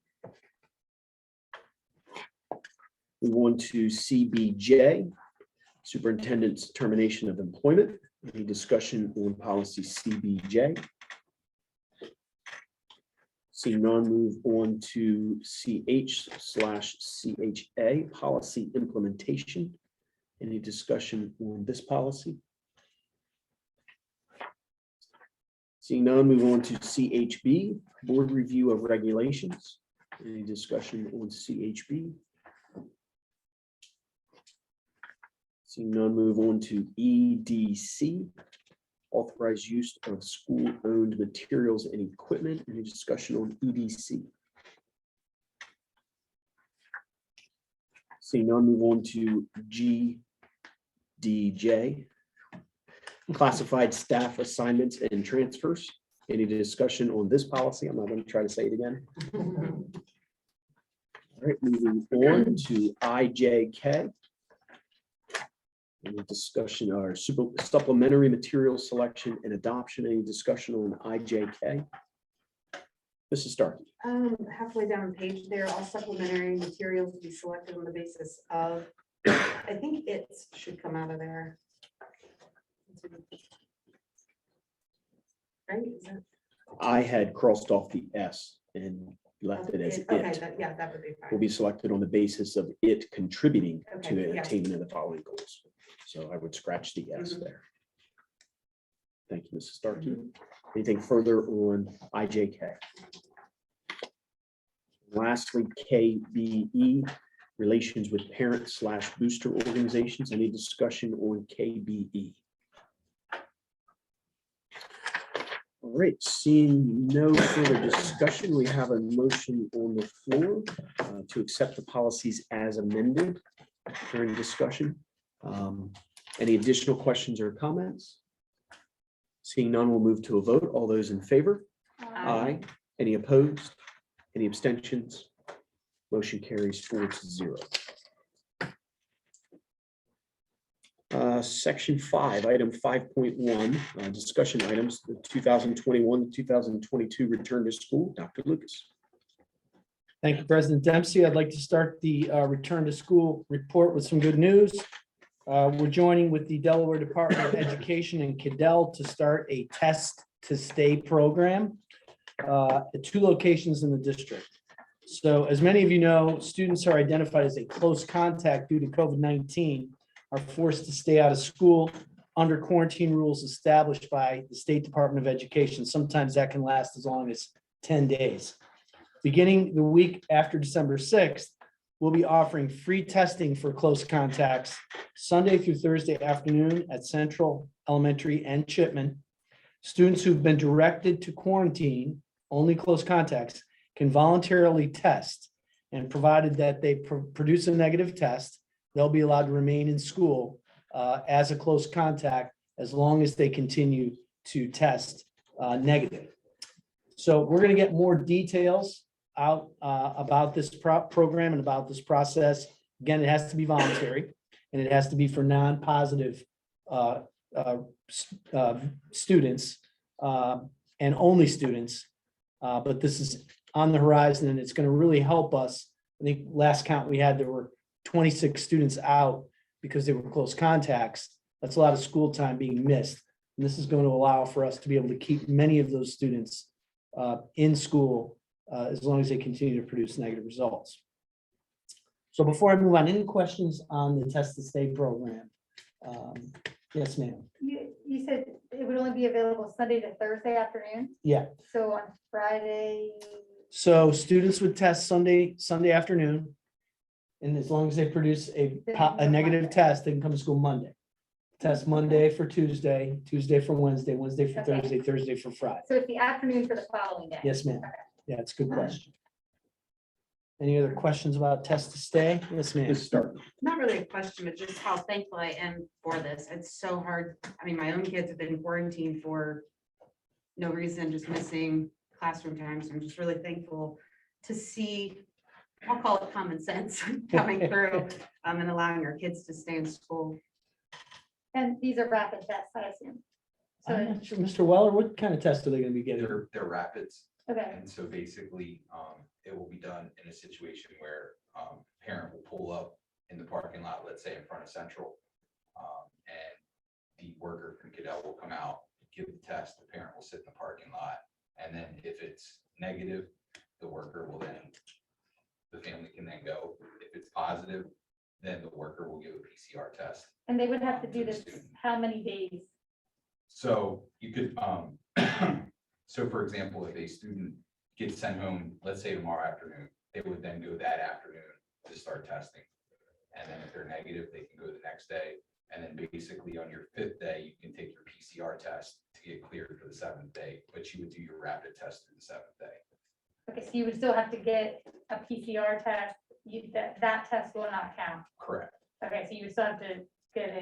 Speaker 1: Move on to CBJ, Superintendent's Termination of Employment. Any discussion on policy CBJ? Seeing none, move on to CH/CHA, Policy Implementation. Any discussion on this policy? Seeing none, move on to CHB, Board Review of Regulations. Any discussion on CHB? Seeing none, move on to EDC, Authorized Use of School-Owned Materials and Equipment. Any discussion on EDC? Seeing none, move on to GDJ, Classified Staff Assignments and Transfers. Any discussion on this policy? I'm not going to try to say it again. All right, moving on to IJK. Any discussion or supplementary material selection and adoption? Any discussion on IJK? Mrs. Starkey.
Speaker 11: Halfway down the page there, all supplementary materials to be selected on the basis of, I think it should come out of there. Right? Is that-
Speaker 1: I had crossed off the S and left it as
Speaker 11: Okay,
Speaker 1: it.
Speaker 11: yeah, that would be
Speaker 1: Will
Speaker 11: fine.
Speaker 1: be selected on the basis of it contributing to
Speaker 11: Okay,
Speaker 1: the
Speaker 11: yeah.
Speaker 1: attainment of the following goals. So I would scratch the S
Speaker 11: Mhm.
Speaker 1: there. Thank you, Mrs. Starkey. Anything further on IJK? Lastly, KBE, Relations with Parent/Booster Organizations. Any discussion on KBE? All right, seeing no further discussion, we have a motion on the floor to accept the policies as amended during discussion. Any additional questions or comments? Seeing none, we'll move to a vote. All those in favor? Aye. Any opposed? Any abstentions? Motion carries 4-0. Section 5, item 5.1, discussion items, the 2021, 2022 return to school. Dr. Lucas.
Speaker 4: Thank you, President Dempsey. I'd like to start the return to school report with some good news. We're joining with the Delaware Department of Education and Cadell to start a test to stay program at 2 locations in the district. So as many of you know, students are identified as a close contact due to COVID-19 are forced to stay out of school under quarantine rules established by the State Department of Education. Sometimes that can last as long as 10 days. Beginning the week after December 6th, we'll be offering free testing for close contacts Sunday through Thursday afternoon at Central Elementary and Chipman. Students who've been directed to quarantine, only close contacts, can voluntarily test, and provided that they produce a negative test, they'll be allowed to remain in school as a close contact as long as they continue to test negative. So we're going to get more details out about this program and about this process. Again, it has to be voluntary and it has to be for non-positive students and only students. But this is on the horizon and it's going to really help us. I think last count we had, there were 26 students out because they were close contacts. That's a lot of school time being missed. And this is going to allow for us to be able to keep many of those students in school as long as they continue to produce negative results. So before I move on, any questions on the Test to Stay program? Yes, ma'am.
Speaker 3: You said it would only be available Sunday to Thursday afternoon,
Speaker 4: Yeah.
Speaker 3: so on Friday.
Speaker 4: So students would test Sunday afternoon. And as long as they produce a negative test, they can come to school Monday. Test Monday for Tuesday, Tuesday for Wednesday, Wednesday for
Speaker 3: Okay.
Speaker 4: Thursday, Thursday for Friday.
Speaker 3: So it's the afternoon for the following day.
Speaker 4: Yes, ma'am. Yeah, it's a good question. Any other questions about Test to Stay? Yes, ma'am.
Speaker 1: Let's start.
Speaker 11: Not really a question, but just how thankful I am for this. It's so hard. I mean, my own kids have been quarantined for no reason, just missing classroom time. So I'm just really thankful to see I'll call it common sense coming through, and allowing our kids to stay in school.
Speaker 3: And these are rapid tests, I assume.
Speaker 4: I'm
Speaker 3: So,
Speaker 4: not sure, Mr. Weller, what kind of test are they gonna be getting?
Speaker 12: They're rapids,
Speaker 3: okay,
Speaker 12: and so basically, it will be done in a situation where, parent will pull up in the parking lot, let's say in front of Central. And the worker from Cadell will come out, give the test, the parent will sit in the parking lot. And then if it's negative, the worker will then, the family can then go. If it's positive, then the worker will give a PCR test.
Speaker 3: and they would have to
Speaker 12: to
Speaker 3: do
Speaker 12: the
Speaker 3: this
Speaker 12: student.
Speaker 3: how many days?
Speaker 12: So you could, so for example, if a student gets sent home, let's say tomorrow afternoon, they would then go that afternoon to start testing. And then if they're negative, they can go the next day. And then basically on your 5th day, you can take your PCR test to get cleared for the 7th day, but you would do your rapid test through the 7th day.
Speaker 3: Okay, so you would still have to get a PCR test, that test will not count.
Speaker 12: Correct.
Speaker 3: Okay, so you would still have to get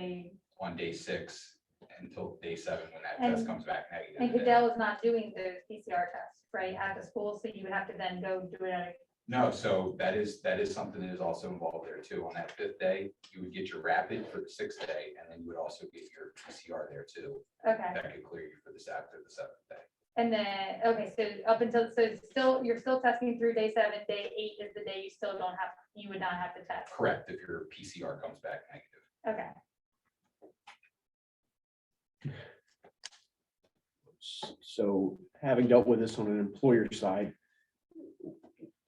Speaker 12: On day 6 until day 7, when that
Speaker 3: And-
Speaker 12: test comes back negative.
Speaker 3: and
Speaker 12: then-
Speaker 3: Cadell is not doing the PCR test, right, at the school, so you would have to then go do it at
Speaker 12: No, so that is something that is also involved there too. On that 5th day, you would get your rapid for the 6th day, and then you would also get your PCR there too.
Speaker 3: okay,
Speaker 12: That could clear you for this after the 7th day.
Speaker 3: and then, okay, so up until, so it's still, you're still testing through day 7, day 8 is the day you still don't have, you would not have to test.
Speaker 12: Correct, if your PCR comes back negative.
Speaker 3: Okay,
Speaker 1: So having dealt with this on an employer side,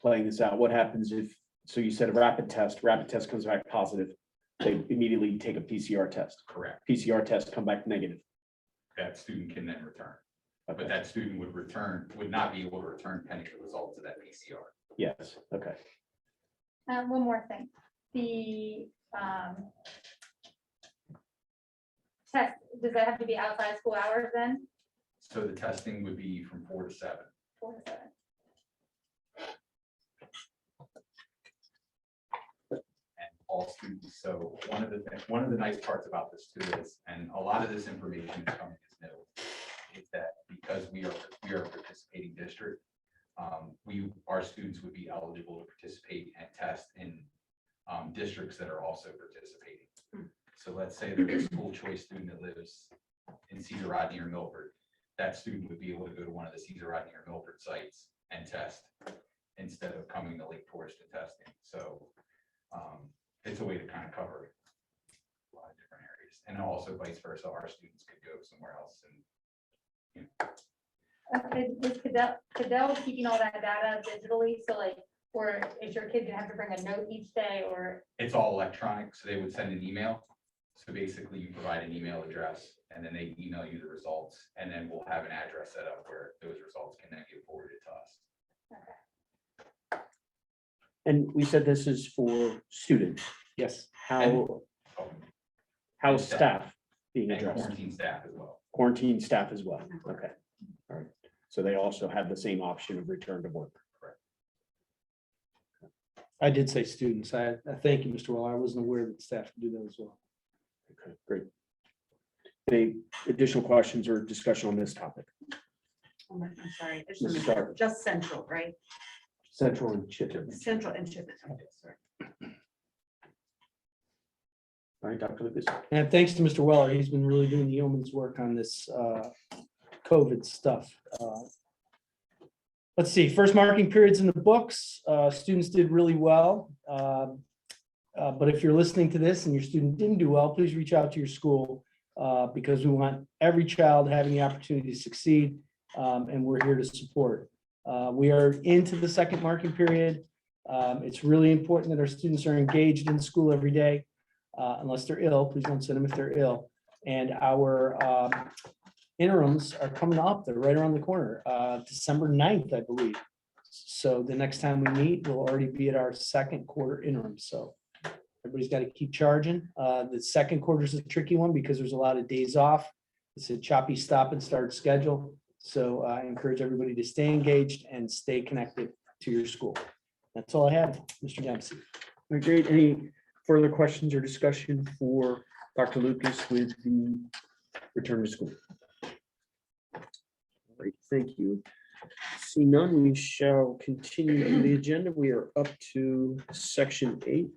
Speaker 1: playing this out, what happens if, so you said a rapid test comes back positive, they immediately take a PCR test,
Speaker 12: Correct.
Speaker 1: PCR test come back negative.
Speaker 12: That student can then return,
Speaker 1: Okay,
Speaker 12: but that student would not be able to return pending the results of that PCR.
Speaker 1: yes, okay.
Speaker 3: one more thing, the, test, does that have to be outside school hours then?
Speaker 12: So the testing would be from 4 to 7.
Speaker 3: 4 to 7.
Speaker 12: And all students, so one of the nice parts about this too is, and a lot of this information is coming as new, is that because we are a participating district, our students would be eligible to participate and test in districts that are also participating. So let's say there's a school choice student that lives in Cedar Rodney or Milford. That student would be able to go to one of the Cedar Rodney or Milford sites and test instead of coming to Lake Forest and testing. So it's a way to kind of cover a lot of different areas. And also vice versa, our students could go somewhere else and
Speaker 3: Is Cadell keeping all that data digitally, so like, or is your kid gonna have to bring a note each day, or,
Speaker 12: it's all electronic, so they would send an email. So basically you provide an email address and then they email you the results, and then we'll have an address set up where those results can then get forwarded to us.
Speaker 1: And we said this is for students,
Speaker 4: Yes.
Speaker 1: how,
Speaker 12: Oh,
Speaker 1: how's staff being
Speaker 12: and
Speaker 1: addressed?
Speaker 12: quarantine staff as well.
Speaker 1: Quarantine staff as well, okay, all right. So they also have the same option of return to work.
Speaker 4: I did say students. I thank you, Mr. Weller. I wasn't aware that staff could do that as well.
Speaker 1: Okay, great. Any additional questions or discussion on this topic?
Speaker 11: I'm sorry, it's
Speaker 1: Mrs. Stark.
Speaker 11: just central, right?
Speaker 1: Central and Chittenden.
Speaker 11: Central and Chittenden. Okay, sorry.
Speaker 1: All right, Dr. Lucas.
Speaker 4: And thanks to Mr. Weller, he's been really doing the yeoman's work on this COVID stuff. Let's see, first marking periods in the books, students did really well. But if you're listening to this and your student didn't do well, please reach out to your school because we want every child having the opportunity to succeed, and we're here to support. We are into the second marking period. It's really important that our students are engaged in school every day. Unless they're ill, please don't send them if they're ill. And our interims are coming up. They're right around the corner, December 9th, I believe. So the next time we meet, we'll already be at our second quarter interim. So everybody's got to keep charging. The second quarter is a tricky one because there's a lot of days off. It's a choppy stop and start schedule. So I encourage everybody to stay engaged and stay connected to your school. That's all I have, Mr. Dempsey.
Speaker 1: Great. Any further questions or discussion for Dr. Lucas with the return to school? Great, thank you. Seeing none, we shall continue on the agenda. We are up to section 8.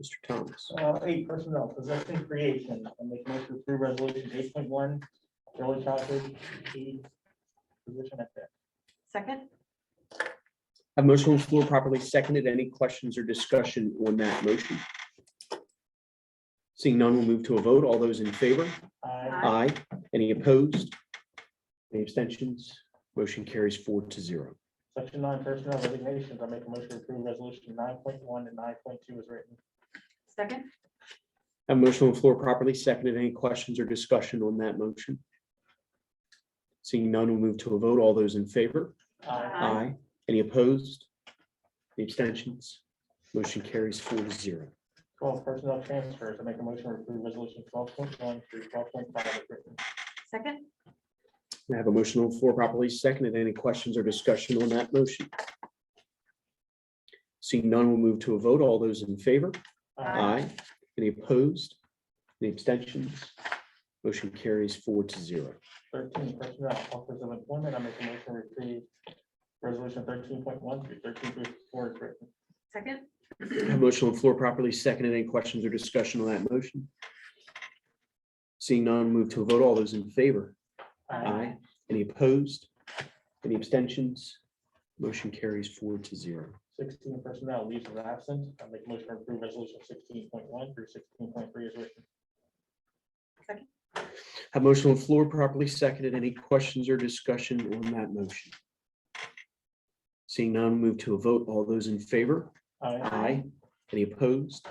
Speaker 1: Mr. Thomas.
Speaker 2: 8 personnel, possession creation, and make motion to approve resolution 8.1, early childhood aid position at that.
Speaker 11: Second,
Speaker 1: Have a motion on the floor properly seconded. Any questions or discussion on that motion? Seeing none, we'll move to a vote. All those in favor?
Speaker 2: Aye.
Speaker 1: Aye. Any opposed? Any abstentions? Motion carries 4-0.
Speaker 2: Section 9 personnel resignations, I make a motion to approve resolution 9.1 and 9.2 is written.
Speaker 11: second,
Speaker 1: Have a motion on the floor properly seconded. Any questions or discussion on that motion? Seeing none, we'll move to a vote. All those in favor?
Speaker 2: Aye.
Speaker 1: Aye. Any opposed? Any abstentions? Motion carries 4-0.
Speaker 2: 12 personnel transfers, I make a motion to approve resolution 12.1 through 12.5 is written.
Speaker 11: second,
Speaker 1: I have a motion on the floor properly seconded. Any questions or discussion on that motion? Seeing none, we'll move to a vote. All those in favor? Aye. Any opposed? Any abstentions? Motion carries 4-0.
Speaker 2: 13 personnel offers of employment, I make a motion to approve resolution 13.1 through 13.4 is written.
Speaker 11: second,
Speaker 1: I have a motion on the floor properly seconded. Any questions or discussion on that motion? Seeing none, move to a vote. All those in favor? Aye. Any opposed? Any abstentions? Motion carries 4-0.
Speaker 2: 16 personnel leaves of absence, I make a motion to approve resolution 16.1 through 16.3 is written.
Speaker 1: Have a motion on the floor properly seconded. Any questions or discussion on that motion? Seeing none, move to a vote. All those in favor? Aye. Any opposed?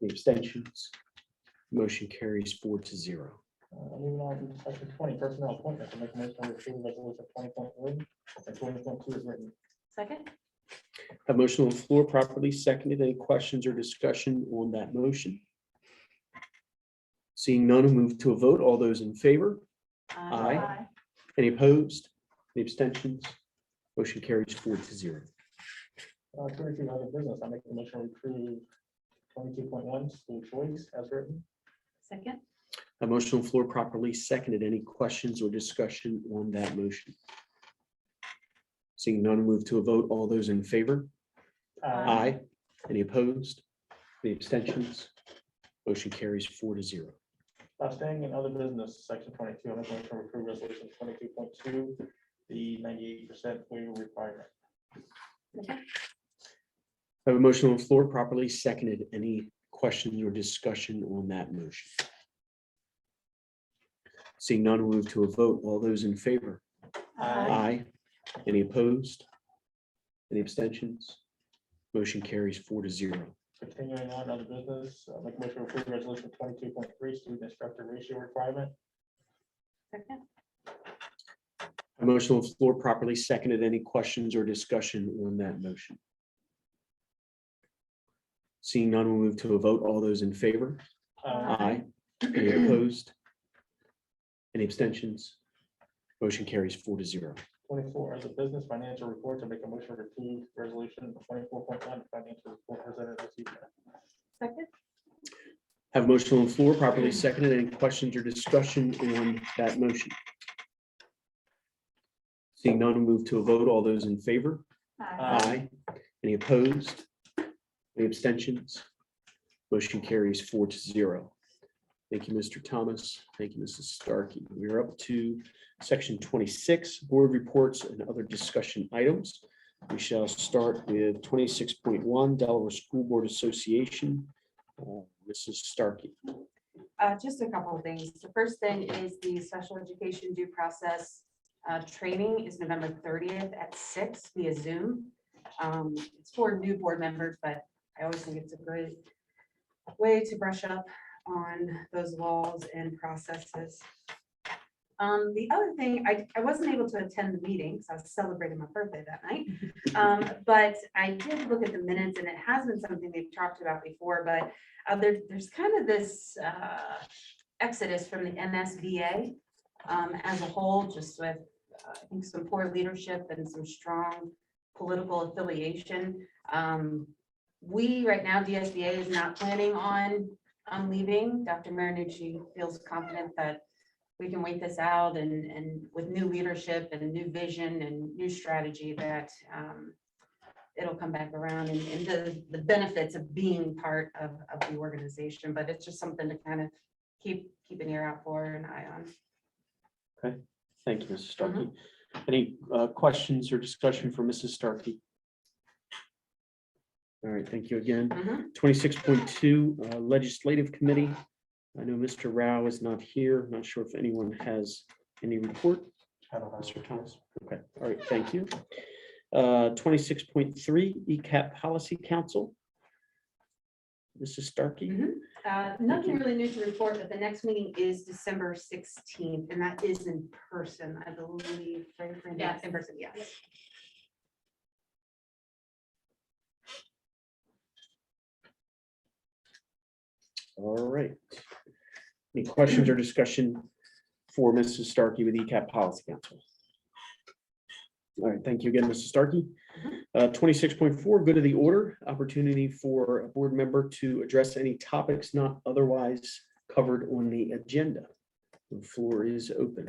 Speaker 1: Any abstentions? Motion carries 4-0.
Speaker 2: Moving on to section 20 personnel appointments, I make a motion to approve resolution 20.1 and 20.2 is written.
Speaker 11: second,
Speaker 1: Have a motion on the floor properly seconded. Any questions or discussion on that motion? Seeing none, move to a vote. All those in favor? Aye. Any opposed? Any abstentions? Motion carries 4-0.
Speaker 2: 32 other business, I make a motion to approve 22.1 school choice as written.
Speaker 11: second,
Speaker 1: A motion on the floor properly seconded. Any questions or discussion on that motion? Seeing none, move to a vote. All those in favor? Aye. Any opposed? Any abstentions? Motion carries 4-0.
Speaker 2: Staying in other business, section 22, I make a motion to approve resolution 22.2, the 98% waiver requirement.
Speaker 1: I have a motion on the floor properly seconded. Any questions or discussion on that motion? Seeing none, we'll move to a vote. All those in favor? Aye. Any opposed? Any abstentions? Motion carries 4-0.
Speaker 2: Continuing on other business, make a motion to approve resolution 22.3, student instructor ratio requirement.
Speaker 11: second,
Speaker 1: A motion on the floor properly seconded. Any questions or discussion on that motion? Seeing none, we'll move to a vote. All those in favor? Aye. Any opposed? Any abstentions? Motion carries 4-0.
Speaker 2: 24 as a business financial report, to make a motion to approve resolution 24.1 financial report presented this evening.
Speaker 11: second,
Speaker 1: Have a motion on the floor properly seconded. Any questions or discussion on that motion? Seeing none, we'll move to a vote. All those in favor? Aye. Any opposed? Any abstentions? Motion carries 4-0. Thank you, Mr. Thomas. Thank you, Mrs. Starkey. We're up to section 26, board reports and other discussion items. We shall start with 26.1, Delaware School Board Association. Mrs. Starkey.
Speaker 11: just a couple of things. The first thing is the special education due process training is November 30th at 6 via Zoom. It's for new board members, but I always think it's a great way to brush up on those laws and processes. The other thing, I wasn't able to attend the meeting because I was celebrating my birthday that night. But I did look at the minutes, and it has been something they've talked about before, but there's kind of this exodus from the MSBA as a whole, just with I think some poor leadership and some strong political affiliation. We right now, DSBA is not planning on leaving. Dr. Marinucci feels confident that we can wait this out and with new leadership and new vision and new strategy that it'll come back around and the benefits of being part of the organization, but it's just something to kind of keep an ear out for, an eye on.
Speaker 1: Thank you, Mrs. Starkey. Any questions or discussion for Mrs. Starkey? All right, thank you again. 26.2 Legislative Committee. I know Mr. Rao is not here. Not sure if anyone has any report. Mr. Thomas. Okay, all right, thank you. 26.3 ECAP Policy Council. Mrs. Starkey.
Speaker 11: Nothing really new to report, but the next meeting is December 16th, and that is in person, I believe.
Speaker 6: Yes.
Speaker 11: In person, yes.
Speaker 1: All right. Any questions or discussion for Mrs. Starkey with ECAP Policy Council? All right, thank you again, Mrs. Starkey. 26.4, good of the order, opportunity for a board member to address any topics not otherwise covered on the agenda. The floor is open.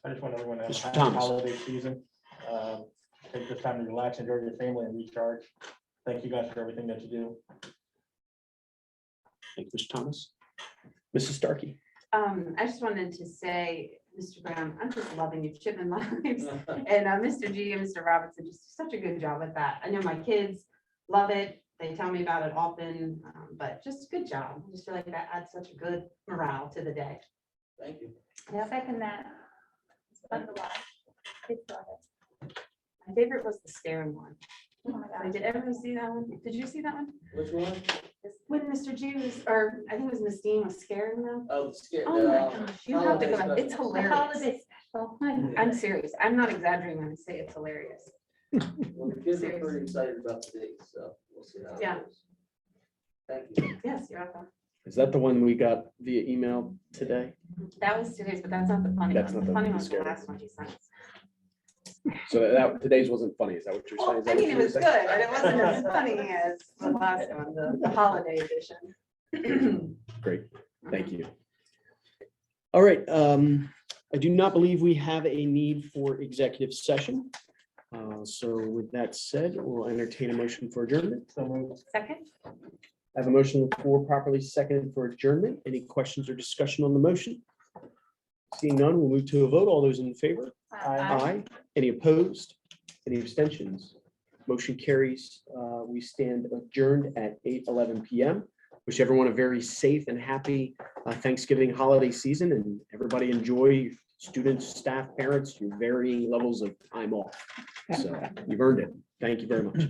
Speaker 2: I just want everyone to have a
Speaker 1: Mr.
Speaker 2: happy
Speaker 1: Thomas.
Speaker 2: holiday season. Take this time to relax, enjoy your family and recharge. Thank you guys for everything that you do.
Speaker 1: Thank you, Mr. Thomas. Mrs. Starkey.
Speaker 11: I just wanted to say, Mr. Brown, I'm just loving your Chipman Lives. And Mr. G and Mr. Robinson just such a good job with that. I know my kids love it. They tell me about it often, but just good job. I just feel like that adds such a good morale to the day.
Speaker 10: Thank you.
Speaker 11: Yeah.
Speaker 3: Second that. It's fun to watch. Kids love it.
Speaker 11: My favorite was the staring one.
Speaker 3: Oh my
Speaker 11: Like,
Speaker 3: God.
Speaker 11: did everyone see that one? Did you see that one?
Speaker 10: Which one?
Speaker 11: When Mr. G was, or I think it was Miss Dean was scaring them.
Speaker 10: Oh, scared.
Speaker 11: Oh my gosh, you have to go back. It's
Speaker 3: The
Speaker 11: hilarious.
Speaker 3: holiday special.
Speaker 11: I'm serious. I'm not exaggerating when I say it's hilarious.
Speaker 10: Well, the kids are
Speaker 11: Serious.
Speaker 10: pretty excited about the date, so we'll see how it
Speaker 11: Yeah.
Speaker 10: goes. Thank you.
Speaker 11: Yes, you're welcome.
Speaker 1: Is that the one we got via email today?
Speaker 11: That was today's, but that's not the funny
Speaker 1: That's
Speaker 11: one.
Speaker 1: not
Speaker 11: The
Speaker 1: the
Speaker 11: funny one was the
Speaker 1: scary
Speaker 11: last one you sent.
Speaker 1: So that today's wasn't funny. Is that what you're saying?
Speaker 11: Well,
Speaker 1: Is that
Speaker 11: I
Speaker 1: what
Speaker 11: mean, it
Speaker 1: you were
Speaker 11: was good,
Speaker 1: saying?
Speaker 11: but it wasn't as funny as the last one, the holiday edition.
Speaker 1: Great, thank you. All right, I do not believe we have a need for executive session. So with that said, we'll entertain a motion for adjournment.
Speaker 2: So moved.
Speaker 11: Second?
Speaker 1: I have a motion on the floor properly seconded for adjournment. Any questions or discussion on the motion? Seeing none, we'll move to a vote. All those in favor? Aye. Any opposed? Any abstentions? Motion carries. We stand adjourned at 8:11 p.m. Wish everyone a very safe and happy Thanksgiving holiday season, and everybody enjoy, students, staff, parents, your varying levels of time off. So you've earned it. Thank you very much.